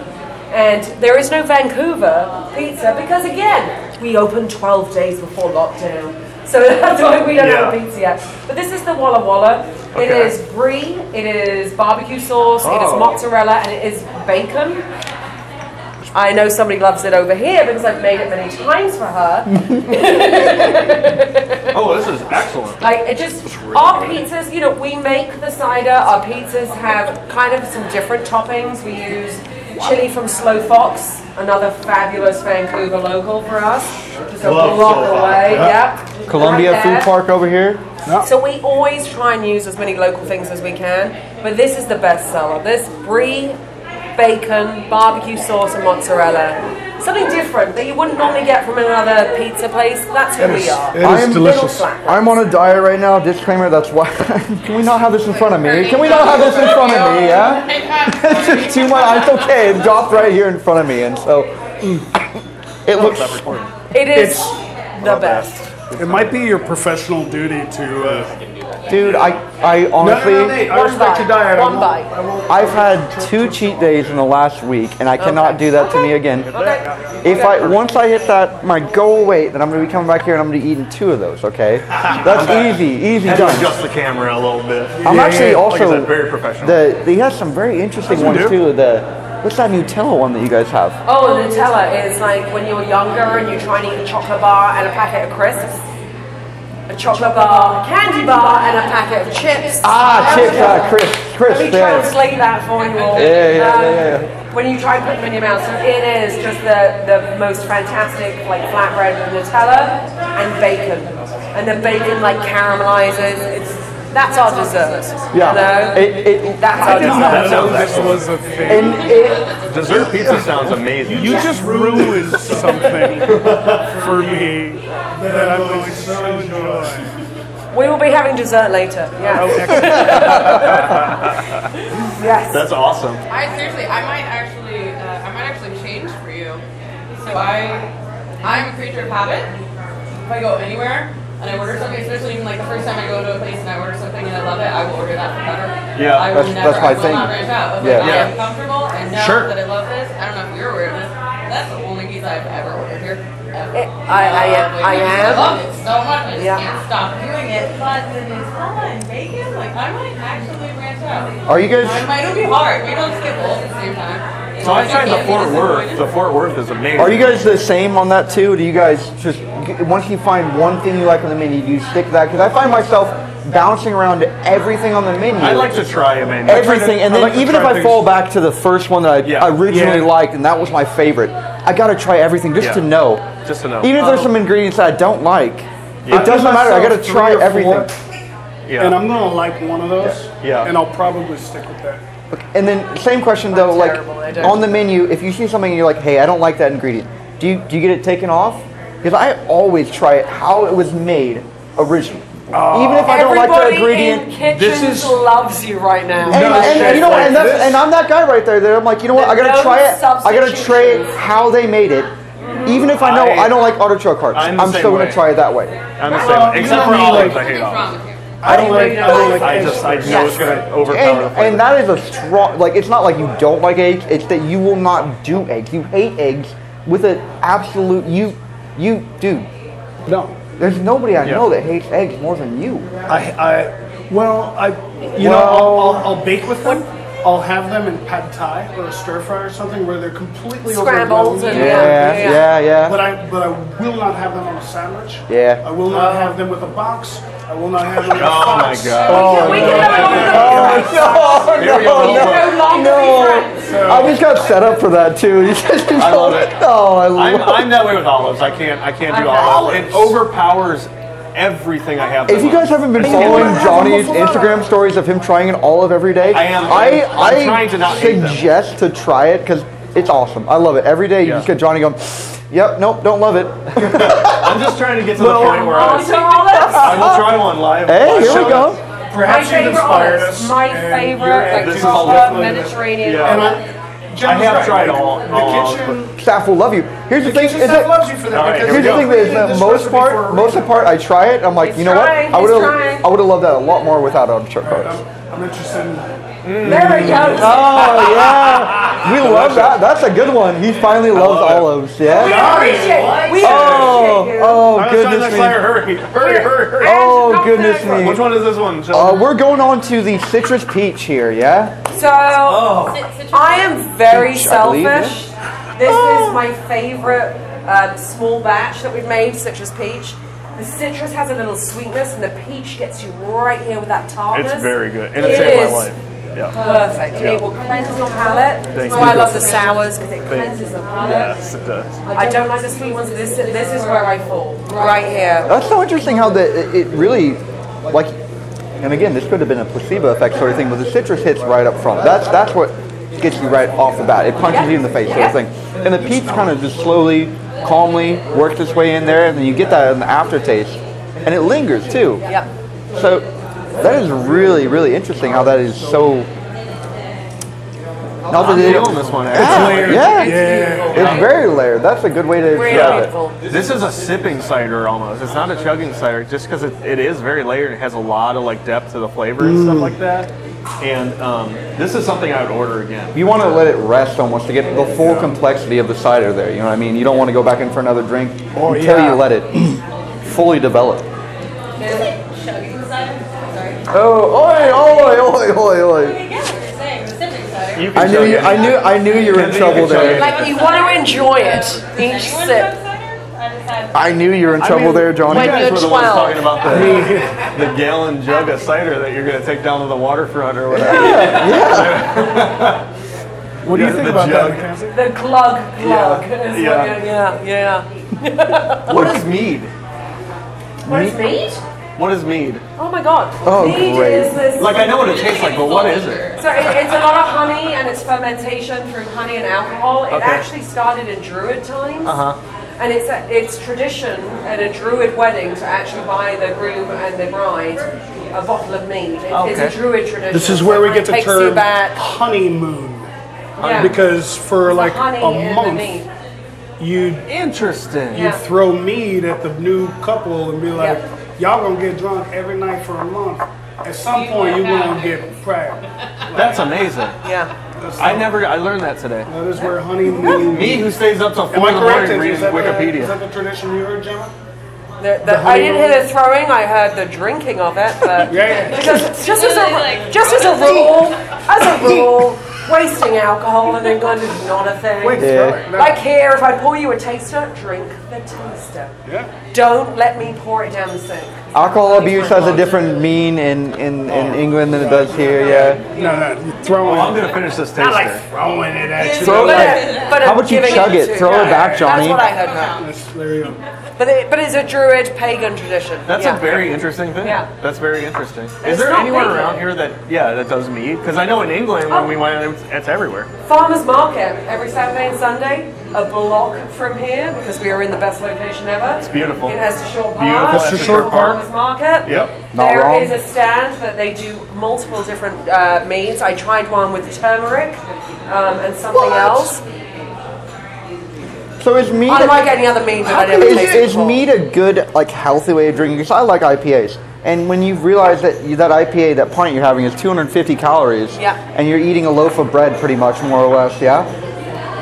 Speaker 4: and there is no Vancouver pizza because, again, we opened 12 days before lockdown. So that's why we don't have a pizza yet. But this is the Walla Walla. It
Speaker 3: Okay.
Speaker 4: is brie, it is barbecue sauce, it is
Speaker 3: Oh.
Speaker 4: mozzarella, and it is bacon. I know somebody loves it over here because I've made it many times for her.
Speaker 3: Oh, this is excellent.
Speaker 4: Like it just our pizzas, you know, we make the cider. Our pizzas have kind of some different toppings. We use chili from Slow Fox, another fabulous Vancouver local for us. Just a
Speaker 3: Love
Speaker 4: block
Speaker 3: Slow Fox.
Speaker 4: away. Yep.
Speaker 2: Columbia
Speaker 4: Right
Speaker 2: Food
Speaker 4: there.
Speaker 2: Park over here.
Speaker 4: So we always try and use as many local things as we can, but this is the best seller. This brie, bacon, barbecue sauce, and mozzarella. Something different that you wouldn't normally get from another pizza place. That's who we are.
Speaker 5: It
Speaker 2: I
Speaker 5: is
Speaker 2: am
Speaker 5: delicious.
Speaker 2: I'm on a diet right now. Disclaimer, that's why. Can we not have this in front of me? Can we not have this in front of me, yeah? It's just too much. It's okay. It dropped right here in front of me, and so it looks.
Speaker 4: It is the best.
Speaker 5: It might be your professional duty to
Speaker 2: Dude, I honestly,
Speaker 5: No, Nate, I respect your diet.
Speaker 4: One bite.
Speaker 2: I've had 2 cheat days in the last week, and I cannot do that to me again. If once I hit that my goal weight, then I'm gonna be coming back here and I'm gonna be eating 2 of those. Okay, that's easy
Speaker 3: Had to
Speaker 2: done.
Speaker 3: adjust the camera a little bit.
Speaker 2: I'm actually
Speaker 3: Like I
Speaker 2: also
Speaker 3: said, very professional.
Speaker 2: He has some very interesting ones too. What's that Nutella one that you guys have?
Speaker 4: Oh, Nutella is like when you were younger and you try and eat a chocolate bar and a packet of crisps. A chocolate bar, a candy bar, and a packet of chips.
Speaker 2: Chips, crisp.
Speaker 4: Let me translate that for you all.
Speaker 2: Yeah.
Speaker 4: When you try and put them in your mouth, so it is just the most fantastic like flatbread with Nutella and bacon. And the bacon like caramelizes. That's our dessert.
Speaker 2: Yeah.
Speaker 4: That's our dessert.
Speaker 3: That sounds
Speaker 5: This
Speaker 3: excellent.
Speaker 5: was a thing.
Speaker 2: And
Speaker 3: Dessert pizza sounds amazing.
Speaker 5: You just ruined something for me that I'm going to so enjoy.
Speaker 4: We will be having dessert later. Yes. Yes.
Speaker 3: That's awesome.
Speaker 6: I might actually change for you. So I'm a creature of habit. If I go anywhere and I order something, especially even like the first time I go to a place and I order something and I love it, I will order that for better.
Speaker 3: Yeah,
Speaker 6: I will
Speaker 2: that's my
Speaker 6: I will
Speaker 2: thing.
Speaker 6: not branch out. If
Speaker 2: Yeah.
Speaker 6: I am comfortable and know
Speaker 3: Sure.
Speaker 6: that I love this. I don't know if you're aware of this. That's the only pizza I've ever ordered here. Ever.
Speaker 4: I am.
Speaker 6: love it so much. I just
Speaker 4: Yeah.
Speaker 6: can't stop doing it. But the Nutella and bacon, like I might actually branch out.
Speaker 2: are you guys?
Speaker 6: It'll be hard. We don't skip both at the same time.
Speaker 3: So I tried the Fort Worth. The Fort Worth is amazing.
Speaker 2: Are you guys the same on that too? Do you guys just once you find one thing you like on the menu, do you stick to that? Because I find myself bouncing around to everything on the menu.
Speaker 3: I like to try a menu.
Speaker 2: everything, and then even if I fall back to the first one that I originally
Speaker 3: Yeah.
Speaker 2: liked, and that was my favorite, I gotta try everything just to know.
Speaker 3: Just to know.
Speaker 2: Even if there's some ingredients that I don't like,
Speaker 3: Yeah.
Speaker 2: it doesn't matter. I gotta
Speaker 5: Myself
Speaker 2: try
Speaker 5: 3 or 4,
Speaker 2: everything.
Speaker 3: Yeah.
Speaker 5: And I'm going to like one of those.
Speaker 3: Yeah.
Speaker 5: And I'll probably stick with that.
Speaker 2: And then same question though, like
Speaker 4: terrible, I don't.
Speaker 2: on the menu, if you see something and you're like, hey, I don't like that ingredient, do you get it taken off? Because I always try it how it was made originally. Even if I don't like the
Speaker 4: Everybody
Speaker 2: ingredient.
Speaker 4: in kitchens loves you right now.
Speaker 2: And you know,
Speaker 5: like
Speaker 2: and that's,
Speaker 5: this.
Speaker 2: and I'm that guy right there. That I'm like, you know what? I gotta
Speaker 4: No
Speaker 2: try it. I gotta try it
Speaker 4: substitutions.
Speaker 2: how they made it. Even if I know I don't like artichoke hearts,
Speaker 3: I'm the
Speaker 2: I'm
Speaker 3: same
Speaker 2: still gonna
Speaker 3: way.
Speaker 2: try it that way.
Speaker 3: I'm the same.
Speaker 5: Well,
Speaker 3: Except
Speaker 5: you
Speaker 3: for
Speaker 5: know,
Speaker 3: olives,
Speaker 5: like-
Speaker 3: I hate
Speaker 6: What's wrong
Speaker 3: olives.
Speaker 6: with you?
Speaker 5: I don't like
Speaker 3: I know it's gonna overpower the flavor.
Speaker 2: And that is a strong. Like, it's not like you don't like eggs. It's that you will not do eggs. You hate eggs with an absolute. You dude.
Speaker 5: No.
Speaker 2: There's nobody I know that hates eggs more than you.
Speaker 5: I'll bake with them. I'll have them in pad thai or a stir fry or something where they're completely
Speaker 4: Scrambled
Speaker 5: overwhelming.
Speaker 4: and
Speaker 2: Yeah.
Speaker 5: But I will not have them on a sandwich.
Speaker 2: Yeah.
Speaker 5: I will not have them with a box. I will not have them with a
Speaker 3: Oh my
Speaker 5: box.
Speaker 3: god.
Speaker 4: We can have
Speaker 3: Here we go.
Speaker 2: No. I just got set up for that too.
Speaker 3: I love it.
Speaker 2: Oh, I love
Speaker 3: I'm that way with olives. I can't do olives. It overpowers everything I have.
Speaker 2: If you guys haven't been following Johnny's Instagram stories of him trying an olive every day,
Speaker 3: I am.
Speaker 2: I
Speaker 3: I'm trying to not hate them.
Speaker 2: suggest to try it because it's awesome. I love it. Every day you just get Johnny going, yep, nope, don't love it.
Speaker 3: I'm just trying to get to the point where I will try one live.
Speaker 2: Hey, here we go.
Speaker 5: Perhaps
Speaker 4: My
Speaker 5: you've
Speaker 4: favorite
Speaker 5: inspired
Speaker 4: olives.
Speaker 5: us.
Speaker 4: My
Speaker 5: and
Speaker 4: favorite,
Speaker 5: you're
Speaker 4: like
Speaker 3: This is
Speaker 5: acting
Speaker 4: proper
Speaker 5: with it.
Speaker 4: Mediterranean.
Speaker 3: Yeah.
Speaker 5: And
Speaker 3: I have tried all
Speaker 5: The
Speaker 3: olives,
Speaker 5: kitchen,
Speaker 2: Staff will love you. Here's the
Speaker 5: the
Speaker 2: thing.
Speaker 5: kitchen
Speaker 2: Is
Speaker 5: staff
Speaker 2: it,
Speaker 5: loves you for that.
Speaker 3: All right,
Speaker 5: because
Speaker 3: here we
Speaker 2: here's the
Speaker 3: go.
Speaker 2: thing is that
Speaker 5: this
Speaker 2: most
Speaker 5: recipe for a
Speaker 2: part
Speaker 5: reason.
Speaker 2: I try it. I'm like,
Speaker 4: He's
Speaker 2: you know
Speaker 4: trying,
Speaker 2: what?
Speaker 4: he's trying.
Speaker 2: I would have loved that a lot more without artichoke hearts.
Speaker 5: I'm interested in...
Speaker 4: There we go.
Speaker 2: Oh yeah, we love that. That's a good one. He finally loves
Speaker 3: love it.
Speaker 2: olives. Yeah.
Speaker 4: We appreciate you.
Speaker 2: Oh goodness me.
Speaker 3: Hurry.
Speaker 2: Oh goodness me.
Speaker 3: Which one is this one?
Speaker 2: We're going on to the citrus peach here. Yeah.
Speaker 4: So, I am very
Speaker 2: Peach, I believe,
Speaker 4: selfish. This is my favorite small batch that we've made, citrus peach. The citrus has a little sweetness, and the peach gets you right here with that tartness.
Speaker 3: It's very good, and it
Speaker 4: It
Speaker 3: saved my
Speaker 4: is
Speaker 3: life. Yeah.
Speaker 4: perfect.
Speaker 3: Yeah.
Speaker 4: It will cleanse your palate.
Speaker 3: Thank
Speaker 4: That's
Speaker 3: you.
Speaker 4: why I love the sours, because it cleanses the palate.
Speaker 3: Yes, it does.
Speaker 4: I don't like the sweet ones. This is where I fall, right here.
Speaker 2: That's so interesting how it really, like, and again, this could have been a placebo effect sort of thing, but the citrus hits right up front. That's what gets you right off the bat. It punches you in the face, sort of thing. And the peach kind of just slowly, calmly works its way in there, and then you get that in the aftertaste, and it lingers too.
Speaker 4: Yep.
Speaker 2: So that is really, really interesting how that is so. Not that
Speaker 3: I'm
Speaker 2: they
Speaker 3: feeling this one.
Speaker 2: Yeah,
Speaker 3: Actually.
Speaker 2: yeah.
Speaker 5: Yeah.
Speaker 2: It's very layered. That's a good way to
Speaker 4: Really
Speaker 2: describe
Speaker 4: beautiful.
Speaker 3: This is a sipping cider almost. It's not a chugging cider, just because it is very layered. It has a lot of like depth to the flavor and stuff like that. And this is something I would order again.
Speaker 2: You want to let it rest almost to get the full complexity of the cider there. You know what I mean? You don't want to go back in for another drink until you let it fully develop.
Speaker 6: Chugging cider? Sorry.
Speaker 2: Oh, oi.
Speaker 6: I get what you're saying. The sipping cider.
Speaker 3: You can
Speaker 2: I knew
Speaker 3: chug
Speaker 2: you.
Speaker 3: it.
Speaker 2: I knew you were in
Speaker 3: Yeah,
Speaker 2: trouble
Speaker 3: you can chug
Speaker 2: there.
Speaker 3: it.
Speaker 4: Like you want to enjoy it, each
Speaker 6: Anyone
Speaker 4: sip.
Speaker 6: chug cider? I decided.
Speaker 2: I knew you were in trouble there, Johnny.
Speaker 3: You guys
Speaker 4: you're
Speaker 3: were the ones
Speaker 4: 12.
Speaker 3: talking about the gallon jug of cider that you're going to take down to the waterfront or whatever.
Speaker 5: What do you think
Speaker 3: The
Speaker 5: about
Speaker 3: jug.
Speaker 5: that, Mackenzie?
Speaker 4: The glug.
Speaker 3: Yeah.
Speaker 4: Yeah.
Speaker 3: What is mead?
Speaker 4: What is mead?
Speaker 3: What is mead?
Speaker 4: Oh my god.
Speaker 2: Oh,
Speaker 4: mead
Speaker 2: great.
Speaker 4: is this.
Speaker 3: Like, I know what it tastes like, but what is it?
Speaker 4: So it's a lot of honey and it's fermentation through honey and alcohol. It
Speaker 3: Okay.
Speaker 4: actually started in Druid times.
Speaker 3: Uh-huh.
Speaker 4: And it's tradition at a Druid wedding to actually buy the groom and the bride a bottle of mead. It's a
Speaker 3: Okay.
Speaker 4: Druid tradition.
Speaker 5: This is where we get the
Speaker 4: Takes you
Speaker 5: term
Speaker 4: back.
Speaker 5: honeymoon.
Speaker 4: Yeah.
Speaker 5: Because for like
Speaker 4: honey
Speaker 5: a
Speaker 4: and the
Speaker 5: month,
Speaker 4: mead.
Speaker 5: you
Speaker 3: Interesting.
Speaker 4: Yeah.
Speaker 5: throw mead at the new couple and be like,
Speaker 4: Yeah.
Speaker 5: y'all gonna get drunk every night for a month. At some point, you gonna get pregnant.
Speaker 3: That's amazing.
Speaker 4: Yeah.
Speaker 3: I learned that today.
Speaker 5: That is where honeymoon.
Speaker 3: Me who stays up till 4
Speaker 5: Am I
Speaker 3: in the
Speaker 5: correct?
Speaker 3: morning
Speaker 5: Is
Speaker 3: reading
Speaker 5: that is
Speaker 3: Wikipedia.
Speaker 5: that the tradition you heard, Gemma?
Speaker 4: I didn't hear the throwing. I heard the drinking of it, but
Speaker 5: Yeah.
Speaker 4: because just as a rule, wasting alcohol and then going to is not a thing.
Speaker 2: Yeah.
Speaker 4: Like here, if I pour you a taster, drink the taster.
Speaker 5: Yeah.
Speaker 4: Don't let me pour it down the sink.
Speaker 2: Alcohol abuse has a different mean in England than it does here. Yeah.
Speaker 5: No, you throw
Speaker 3: I'm
Speaker 5: it.
Speaker 3: going to finish this
Speaker 5: Not like
Speaker 3: taster.
Speaker 5: throwing it at you.
Speaker 2: Throw it
Speaker 4: But
Speaker 2: How about you
Speaker 4: giving
Speaker 2: chug it?
Speaker 4: to-
Speaker 2: Throw it back, Johnny.
Speaker 4: That's what I heard.
Speaker 5: Yes, there you go.
Speaker 4: But it's a Druid pagan tradition.
Speaker 3: That's
Speaker 4: yeah.
Speaker 3: a very interesting thing.
Speaker 4: Yeah.
Speaker 3: That's very interesting.
Speaker 4: It's
Speaker 3: Is there
Speaker 4: not
Speaker 3: anyone
Speaker 4: vegan.
Speaker 3: around here that does mead? Because I know in England when we went, it's everywhere.
Speaker 4: Farmers Market every Saturday and Sunday, a block from here because we are in the best location ever. It's
Speaker 3: beautiful.
Speaker 4: In Esther Short Park.
Speaker 3: Beautiful
Speaker 5: Esther Short Park.
Speaker 4: Farmers Market.
Speaker 3: Yep.
Speaker 2: Not
Speaker 4: There
Speaker 2: wrong.
Speaker 4: is a stand that they do multiple different meads. I tried one with turmeric and something else.
Speaker 2: So is mead?
Speaker 4: Unlike any other mead that I never
Speaker 2: Is,
Speaker 4: tasted
Speaker 2: is
Speaker 4: before.
Speaker 2: mead a good, like, healthy way of drinking? Because I like IPAs. And when you realize that that IPA, that pint you're having is 250 calories,
Speaker 4: Yeah.
Speaker 2: and you're eating a loaf of bread pretty much, more or less, yeah?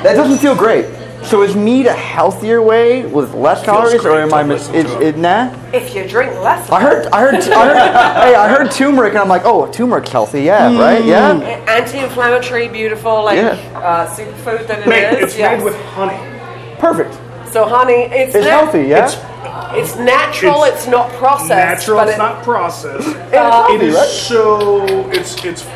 Speaker 2: That doesn't feel great. So is mead a healthier way with less calories, or am I is it nah?
Speaker 4: If you drink less,
Speaker 2: I heard, hey, I heard turmeric, and I'm like, oh, turmeric's healthy, yeah, right, yeah.
Speaker 4: anti-inflammatory, beautiful, like superfood that it is.
Speaker 5: It's made with honey.
Speaker 2: Perfect.
Speaker 4: So honey, it's
Speaker 2: healthy, yeah.
Speaker 4: It's natural. It's not processed.
Speaker 5: Natural,
Speaker 4: but
Speaker 5: it's not processed.
Speaker 2: It's healthy,
Speaker 5: It is
Speaker 2: right?
Speaker 5: so it's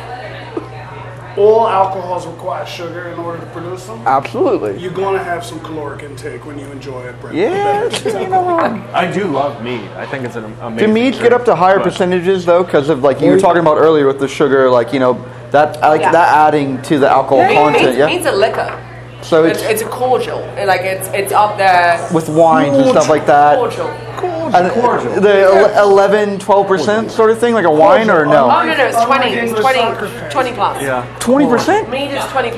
Speaker 5: all alcohols require sugar in order to produce them.
Speaker 2: Absolutely.
Speaker 5: You're gonna have some caloric intake when you enjoy it, Brent.
Speaker 2: Yeah, you're not wrong.
Speaker 3: I do love mead. I think it's an amazing
Speaker 2: Do meads
Speaker 3: drink,
Speaker 2: get up to higher
Speaker 3: but-
Speaker 2: percentages though, because of like you were talking about earlier with the sugar, like that that adding to the alcohol content, yeah.
Speaker 4: Mead's a liquor.
Speaker 2: So
Speaker 4: It's a cordial. Like it's up there.
Speaker 2: with wines and stuff like that.
Speaker 4: Cordial.
Speaker 2: And the 11, 12% sort of thing, like a wine or
Speaker 4: Oh
Speaker 2: no?
Speaker 4: no, it's 20. It's 20 plus.
Speaker 3: Yeah.
Speaker 2: 20%?
Speaker 4: Mead is 20+%.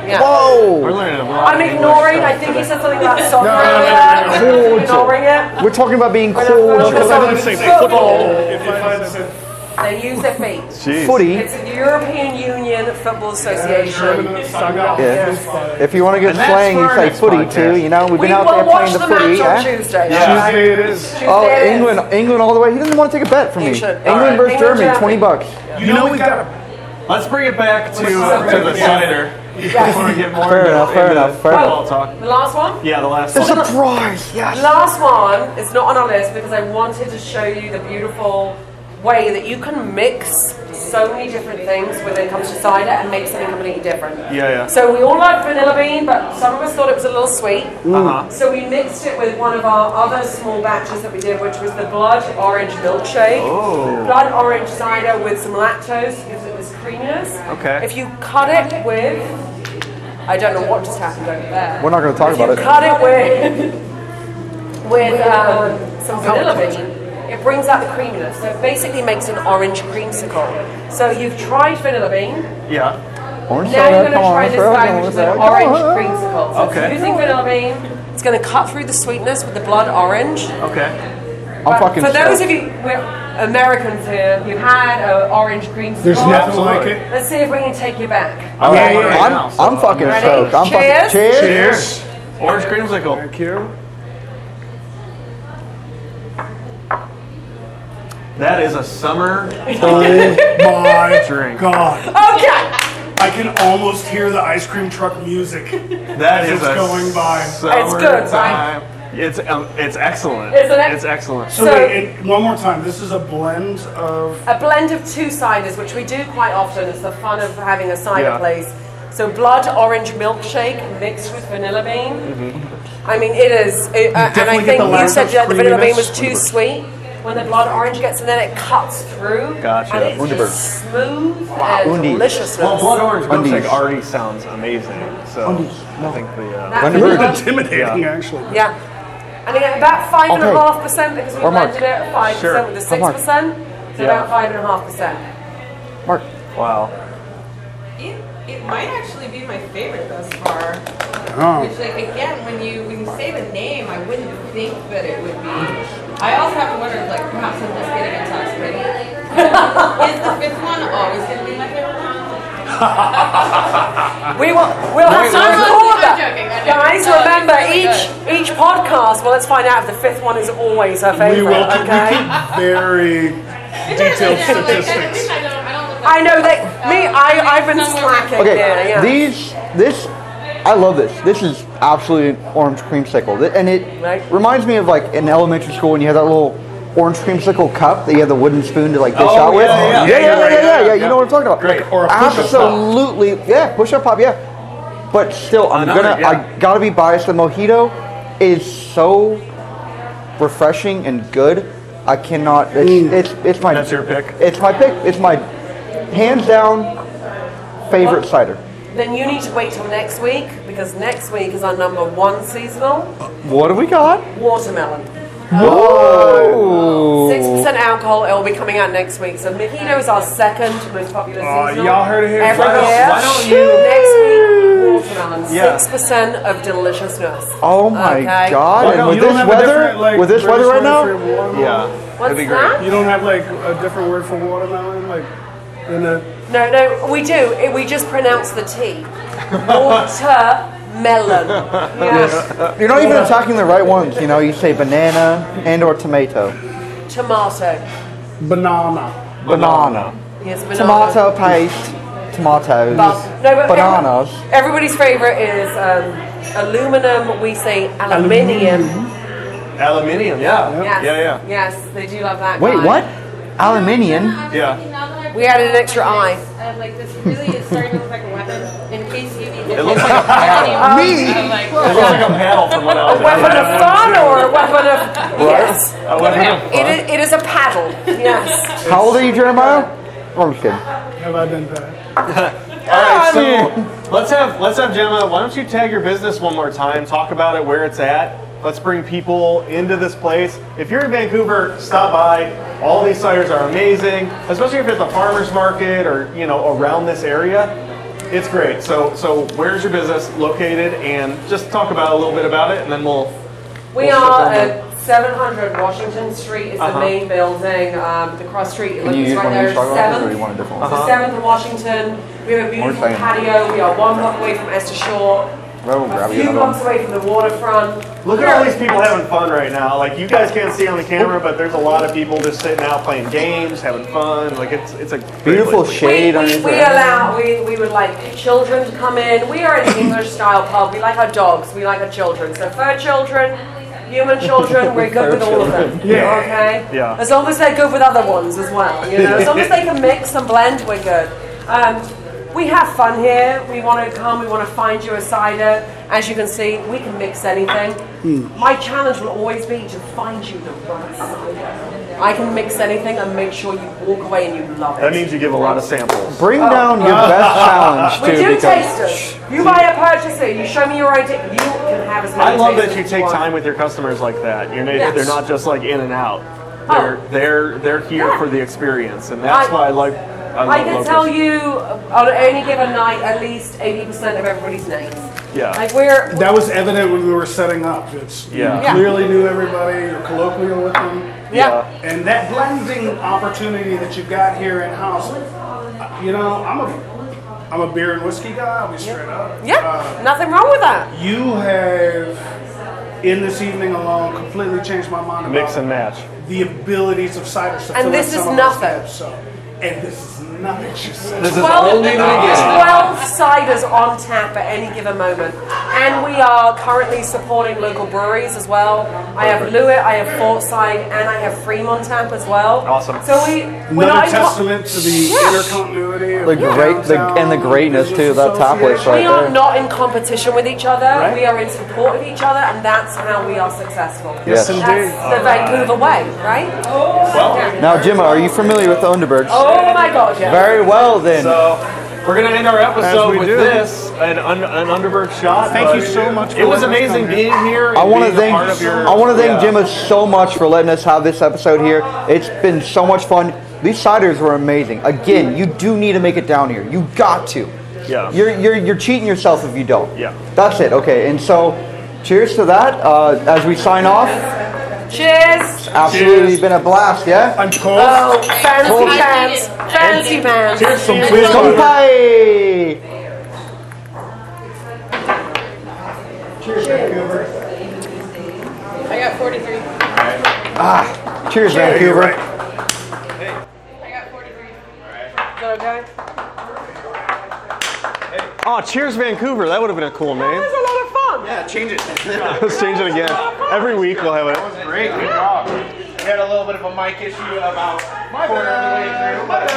Speaker 4: Yeah.
Speaker 2: Whoa!
Speaker 3: We're learning a lot.
Speaker 4: I'm
Speaker 3: of
Speaker 4: ignoring.
Speaker 3: English
Speaker 4: I think he
Speaker 3: stuff
Speaker 4: said something about soccer
Speaker 5: no,
Speaker 4: earlier. I'm ignoring it.
Speaker 2: We're talking about being
Speaker 4: Focus
Speaker 2: cordial.
Speaker 4: on football.
Speaker 5: If I had said
Speaker 4: They use their feet.
Speaker 3: today. Jeez.
Speaker 2: Footy.
Speaker 4: It's the European Union Football Association.
Speaker 2: Yeah. If you want to get
Speaker 3: And that's
Speaker 2: slang, you
Speaker 3: for our
Speaker 2: say
Speaker 3: next
Speaker 2: footy
Speaker 3: podcast.
Speaker 2: too. You know, we've
Speaker 4: We
Speaker 2: been out
Speaker 4: will
Speaker 2: there
Speaker 4: watch
Speaker 2: playing the
Speaker 4: the
Speaker 2: footy.
Speaker 4: match on
Speaker 2: Yeah?
Speaker 4: Tuesday.
Speaker 3: Yeah.
Speaker 5: Tuesday it is.
Speaker 4: Tuesday
Speaker 2: Oh,
Speaker 4: it is.
Speaker 2: England all the way. He doesn't want to take a bet from
Speaker 4: You
Speaker 2: me.
Speaker 4: should.
Speaker 2: England
Speaker 4: All right.
Speaker 2: versus
Speaker 4: England,
Speaker 2: Germany,
Speaker 4: Germany.
Speaker 2: $20.
Speaker 5: You know we got
Speaker 3: Let's bring it back to the cider before we get more
Speaker 2: Fair
Speaker 3: into
Speaker 2: enough, fair enough, fair
Speaker 3: football talk.
Speaker 4: The last one?
Speaker 3: Yeah, the last
Speaker 2: The
Speaker 3: one.
Speaker 2: surprise, yes.
Speaker 4: Last one is not on our list because I wanted to show you the beautiful way that you can mix so many different things when it comes to cider and make something completely different.
Speaker 3: Yeah.
Speaker 4: So we all like vanilla bean, but some of us thought it was a little sweet.
Speaker 3: Uh-huh.
Speaker 4: So we mixed it with one of our other small batches that we did, which was the blood orange milkshake.
Speaker 3: Oh.
Speaker 4: Blood orange cider with some lactose gives it this creaminess.
Speaker 3: Okay.
Speaker 4: If you cut it with, I don't know what just happened over there.
Speaker 2: We're not going to talk
Speaker 4: If you
Speaker 2: about it.
Speaker 4: cut it with some vanilla bean, it brings out the creaminess. So it basically makes an orange creamsicle. So you've tried vanilla bean,
Speaker 3: Yeah.
Speaker 2: Orange
Speaker 4: Now you're
Speaker 2: soda,
Speaker 4: going to
Speaker 2: come
Speaker 4: try
Speaker 2: on,
Speaker 4: this
Speaker 2: let's
Speaker 4: guy,
Speaker 2: go,
Speaker 4: which is
Speaker 2: let's
Speaker 4: an
Speaker 2: go.
Speaker 4: orange creamsicle. So
Speaker 3: Okay.
Speaker 4: it's using vanilla bean. It's going to cut through the sweetness with the blood orange.
Speaker 3: Okay.
Speaker 2: I'm fucking
Speaker 4: For those
Speaker 2: stoked.
Speaker 4: of you Americans here, you've had an orange creamsicle.
Speaker 5: There's nothing like it.
Speaker 4: Let's see if we can take you back.
Speaker 3: All right,
Speaker 5: Yeah, yeah.
Speaker 2: I'm fucking
Speaker 4: Ready?
Speaker 2: stoked. I'm
Speaker 4: Cheers.
Speaker 2: fucking cheers.
Speaker 3: Cheers. Orange creamsicle.
Speaker 5: Thank you.
Speaker 3: That is a summer
Speaker 5: Oh my
Speaker 3: drink.
Speaker 5: God.
Speaker 4: Okay.
Speaker 5: I can almost hear the ice cream truck music.
Speaker 3: That
Speaker 5: As
Speaker 3: is
Speaker 5: it's
Speaker 3: a
Speaker 5: going by.
Speaker 4: It's good,
Speaker 3: summertime. It's excellent.
Speaker 4: Isn't it?
Speaker 3: It's excellent.
Speaker 5: So,
Speaker 4: So-
Speaker 5: wait, one more time. This is a blend of.
Speaker 4: A blend of two ciders, which we do quite often. It's the fun of having a cider
Speaker 3: Yeah.
Speaker 4: place. So blood orange milkshake mixed with vanilla bean.
Speaker 3: Mm-hmm.
Speaker 4: I mean, it is. And I
Speaker 5: Definitely get
Speaker 4: think
Speaker 5: the
Speaker 4: you
Speaker 5: lack
Speaker 4: said
Speaker 5: of
Speaker 4: that the vanilla bean was
Speaker 5: creaminess.
Speaker 4: too sweet. When the blood orange gets in, then it cuts through.
Speaker 3: Gotcha.
Speaker 4: And it's
Speaker 2: Wunderbar.
Speaker 4: just smooth and
Speaker 2: Undies.
Speaker 4: deliciousness.
Speaker 3: Well, blood orange
Speaker 2: Undies.
Speaker 3: milkshake already sounds amazing. So I think the
Speaker 4: That
Speaker 2: Wunderbar.
Speaker 4: blood-
Speaker 5: Intimidating,
Speaker 3: Yeah.
Speaker 5: actually.
Speaker 4: Yeah. And again, about 5.5% because we
Speaker 2: Or Mark.
Speaker 4: blended it at 5%
Speaker 3: Sure.
Speaker 4: with the
Speaker 2: Or Mark.
Speaker 4: 6%. So
Speaker 3: Yeah.
Speaker 4: about 5.5%.
Speaker 2: Mark.
Speaker 3: wow.
Speaker 6: It might actually be my favorite thus far.
Speaker 5: Oh.
Speaker 6: Which, like, again, when you say the name, I wouldn't think that it would be. I also have to wonder if, like, perhaps I'm just getting intoxicated. Is the fifth one always going to be my favorite one?
Speaker 4: We'll have to
Speaker 6: I'm
Speaker 4: record that.
Speaker 6: joking, I'm joking.
Speaker 4: Guys,
Speaker 6: No,
Speaker 4: remember
Speaker 6: it's really
Speaker 4: each podcast. Well, let's find out if the fifth one is always her
Speaker 5: We
Speaker 4: favorite.
Speaker 5: will keep,
Speaker 4: Okay.
Speaker 5: we keep very detailed statistics.
Speaker 4: I know that I've been slacking
Speaker 2: Okay,
Speaker 4: here. Yeah.
Speaker 2: this, I love this. This is absolutely an orange creamsicle. And it
Speaker 4: Right.
Speaker 2: reminds me of like in elementary school when you had that little orange creamsicle cup that you had the wooden spoon to like dish
Speaker 3: Oh,
Speaker 2: out with.
Speaker 3: yeah.
Speaker 2: Yeah. You know what I'm talking about.
Speaker 3: Great.
Speaker 5: Or a push-up pop.
Speaker 2: Absolutely. Yeah, push-up pop, yeah. But still, I gotta be biased. The mojito is so refreshing and good. I cannot, it's my...
Speaker 3: That's your pick?
Speaker 2: It's my pick. It's my hands down favorite cider.
Speaker 4: Then you need to wait till next week because next week is our number one seasonal
Speaker 2: What have we got?
Speaker 4: watermelon.
Speaker 2: Whoa!
Speaker 4: 6% alcohol. It will be coming out next week. So mojito is our second most popular seasonal.
Speaker 5: Y'all heard it here
Speaker 4: Every
Speaker 5: first.
Speaker 4: year.
Speaker 3: Why don't you-
Speaker 4: Next week, watermelon.
Speaker 3: Yeah.
Speaker 4: 6% of deliciousness.
Speaker 2: Oh my
Speaker 4: Okay.
Speaker 2: God!
Speaker 3: Why
Speaker 2: And
Speaker 3: don't
Speaker 2: with
Speaker 5: You don't
Speaker 2: this
Speaker 5: have a
Speaker 2: weather,
Speaker 5: different, like,
Speaker 2: with this weather right
Speaker 5: British
Speaker 2: now,
Speaker 5: word for watermelon?
Speaker 3: Yeah.
Speaker 4: What's
Speaker 3: That'd be great.
Speaker 4: that?
Speaker 5: You don't have like a different word for watermelon, like in a.
Speaker 4: No, we do. We just pronounce the T. Watermelon. Yes.
Speaker 2: you're not even attacking the right ones. You know, you say banana and or tomato,
Speaker 4: Tomato.
Speaker 5: Banana.
Speaker 2: banana,
Speaker 4: Yes, banana.
Speaker 2: tomato paste, tomatoes,
Speaker 4: But
Speaker 2: bananas.
Speaker 4: Everybody's favorite is aluminum. We say aluminium.
Speaker 3: Aluminium. Yeah.
Speaker 4: Yes.
Speaker 3: Yeah.
Speaker 4: Yes, they do love that.
Speaker 2: Wait,
Speaker 4: guy.
Speaker 2: what? Aluminium?
Speaker 3: Yeah.
Speaker 4: We added an extra eye.
Speaker 6: Like, this really is starting to look like a weapon in case you need
Speaker 3: It looks like a paddle.
Speaker 2: Me?
Speaker 3: It looks like a paddle from when I was
Speaker 4: A weapon of fun or a weapon of yes.
Speaker 3: A weapon of fun.
Speaker 4: It is a paddle. Yes.
Speaker 2: How old are you, Jeremiah? Oh, I'm just kidding.
Speaker 5: Have I been bad?
Speaker 3: All right, so let's have Gemma. Why don't you tag your business one more time? Talk about it, where it's at. Let's bring people into this place. If you're in Vancouver, stop by. All these ciders are amazing, especially if it's a farmer's market or around this area. It's great. So where's your business located? And just talk about a little bit about it, and then we'll.
Speaker 4: We
Speaker 3: we'll
Speaker 4: are
Speaker 3: shift over.
Speaker 4: at 700 Washington Street is the main building. The cross street,
Speaker 2: Can you
Speaker 4: it's
Speaker 2: use
Speaker 4: right
Speaker 2: one of
Speaker 4: there.
Speaker 2: these chocolate ones, or do you
Speaker 4: 7th.
Speaker 2: want a different one?
Speaker 4: So 7th and Washington. We have a beautiful
Speaker 2: saying.
Speaker 4: patio. We are 1 block away from Esther Shore.
Speaker 2: Well, we'll
Speaker 4: A
Speaker 2: grab you
Speaker 4: few
Speaker 2: another
Speaker 4: blocks
Speaker 2: one.
Speaker 4: away from the waterfront.
Speaker 3: Look at all these people having fun right now. Like, you guys can't see on the camera, but there's a lot of people just sitting out playing games, having fun. Like, it's a great
Speaker 2: Beautiful
Speaker 3: place.
Speaker 2: shade on your
Speaker 4: We would like children to come in. We are an English style pub. We like our dogs. We like our children. So fur children, human children, we're good with all of them.
Speaker 5: Yeah.
Speaker 4: Okay?
Speaker 3: Yeah.
Speaker 4: As long as they're good with other ones as well. As long as they can mix and blend, we're good. We have fun here. We want to come. We want to find you a cider. As you can see, we can mix anything. My challenge will always be to find you the right cider. I can mix anything and make sure you walk away and you love it.
Speaker 3: That means you give a lot of samples.
Speaker 2: Bring down your best challenge,
Speaker 4: We
Speaker 2: too.
Speaker 4: do
Speaker 2: because
Speaker 4: tasters. You buy a purchaser, you show me your idea, you can have as many
Speaker 3: I love that
Speaker 4: tasters
Speaker 3: you
Speaker 4: as
Speaker 3: take
Speaker 4: want.
Speaker 3: time with your customers like that.
Speaker 4: Yes.
Speaker 3: They're not just like in and out.
Speaker 4: Oh.
Speaker 3: They're here
Speaker 4: Yeah.
Speaker 3: for the experience, and that's why I like
Speaker 4: I can tell you on any given night at least 80% of everybody's names.
Speaker 3: Yeah.
Speaker 4: Like we're
Speaker 5: That was evident when we were setting up. It's you clearly knew everybody. You're colloquial with them.
Speaker 4: yeah.
Speaker 5: And that blending opportunity that you've got here in house, you know, I'm a beer and whiskey guy. I'll be straight up.
Speaker 4: Yeah, nothing wrong with that.
Speaker 5: You have, in this evening alone, completely changed my mind about
Speaker 3: Mix and match.
Speaker 5: the abilities of ciders to
Speaker 4: And
Speaker 5: fill
Speaker 4: this
Speaker 5: in
Speaker 4: is
Speaker 5: some of
Speaker 4: nothing.
Speaker 5: those gaps. So, and this is nothing. She said.
Speaker 3: This is
Speaker 4: 12,
Speaker 3: only the beginning.
Speaker 4: 12 ciders on tap at any given moment. And we are currently supporting local breweries as well. I have Lewitt, I have Fort Side, and I have Fremont tap as well.
Speaker 3: Awesome.
Speaker 4: So we're
Speaker 5: Another
Speaker 4: not
Speaker 5: testament to the intercontinuity of
Speaker 2: The
Speaker 5: downtown
Speaker 2: greatness too of that tap list
Speaker 4: we
Speaker 2: right
Speaker 4: are
Speaker 2: there.
Speaker 4: not in competition with each other.
Speaker 5: Right.
Speaker 4: We are in support of each other, and that's how we are successful.
Speaker 5: Yes,
Speaker 2: Yes.
Speaker 5: indeed.
Speaker 4: That's the Vancouver way, right?
Speaker 2: Now, Gemma, are you familiar with the Underbergs?
Speaker 4: Oh my God, yeah.
Speaker 2: Very well then.
Speaker 3: So we're gonna end our
Speaker 5: As
Speaker 3: episode
Speaker 5: we
Speaker 3: with
Speaker 5: do.
Speaker 3: this, an Underberg shot.
Speaker 5: Thank you so much.
Speaker 3: It was
Speaker 5: for letting us
Speaker 3: amazing
Speaker 5: come here.
Speaker 3: being here.
Speaker 2: I
Speaker 3: and
Speaker 2: want to
Speaker 3: being a part
Speaker 2: thank
Speaker 3: of your-
Speaker 2: I Gemma so much for letting us have this episode here. It's been so much fun. These ciders were amazing. Again, you do need to make it down here. You got to.
Speaker 3: Yeah.
Speaker 2: You're cheating yourself if you don't.
Speaker 3: Yeah.
Speaker 2: That's it. Okay. And so, cheers to that. As we sign off.
Speaker 4: Cheers.
Speaker 2: Absolutely
Speaker 3: Cheers.
Speaker 2: been a blast. Yeah.
Speaker 5: I'm cold.
Speaker 4: Oh, fancy pants. Fancy man.
Speaker 5: Here's some
Speaker 2: Kampai.
Speaker 6: I got 43.
Speaker 2: Cheers,
Speaker 5: Yeah, you're
Speaker 2: Vancouver.
Speaker 5: right.
Speaker 6: I got 43.
Speaker 4: Okay.
Speaker 3: Oh, cheers, Vancouver. That would have been a cool name.
Speaker 4: It's a lot of fun.
Speaker 7: Yeah, change it.
Speaker 3: Let's change it again. Every week we'll have it.
Speaker 7: Great, good job. We had a little bit of a mic issue about quarter of the way through, but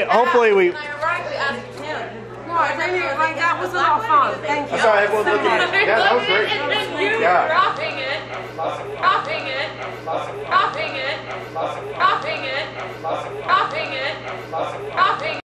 Speaker 3: Hopefully we.
Speaker 6: I ironically asked him.
Speaker 4: No, I really, like, that was a lot of fun. Thank you.
Speaker 7: I saw everyone looking at you. Yeah, that was great.
Speaker 6: And then you
Speaker 7: Yeah.
Speaker 6: dropping it, dropping it, dropping it, dropping it, dropping it, dropping it.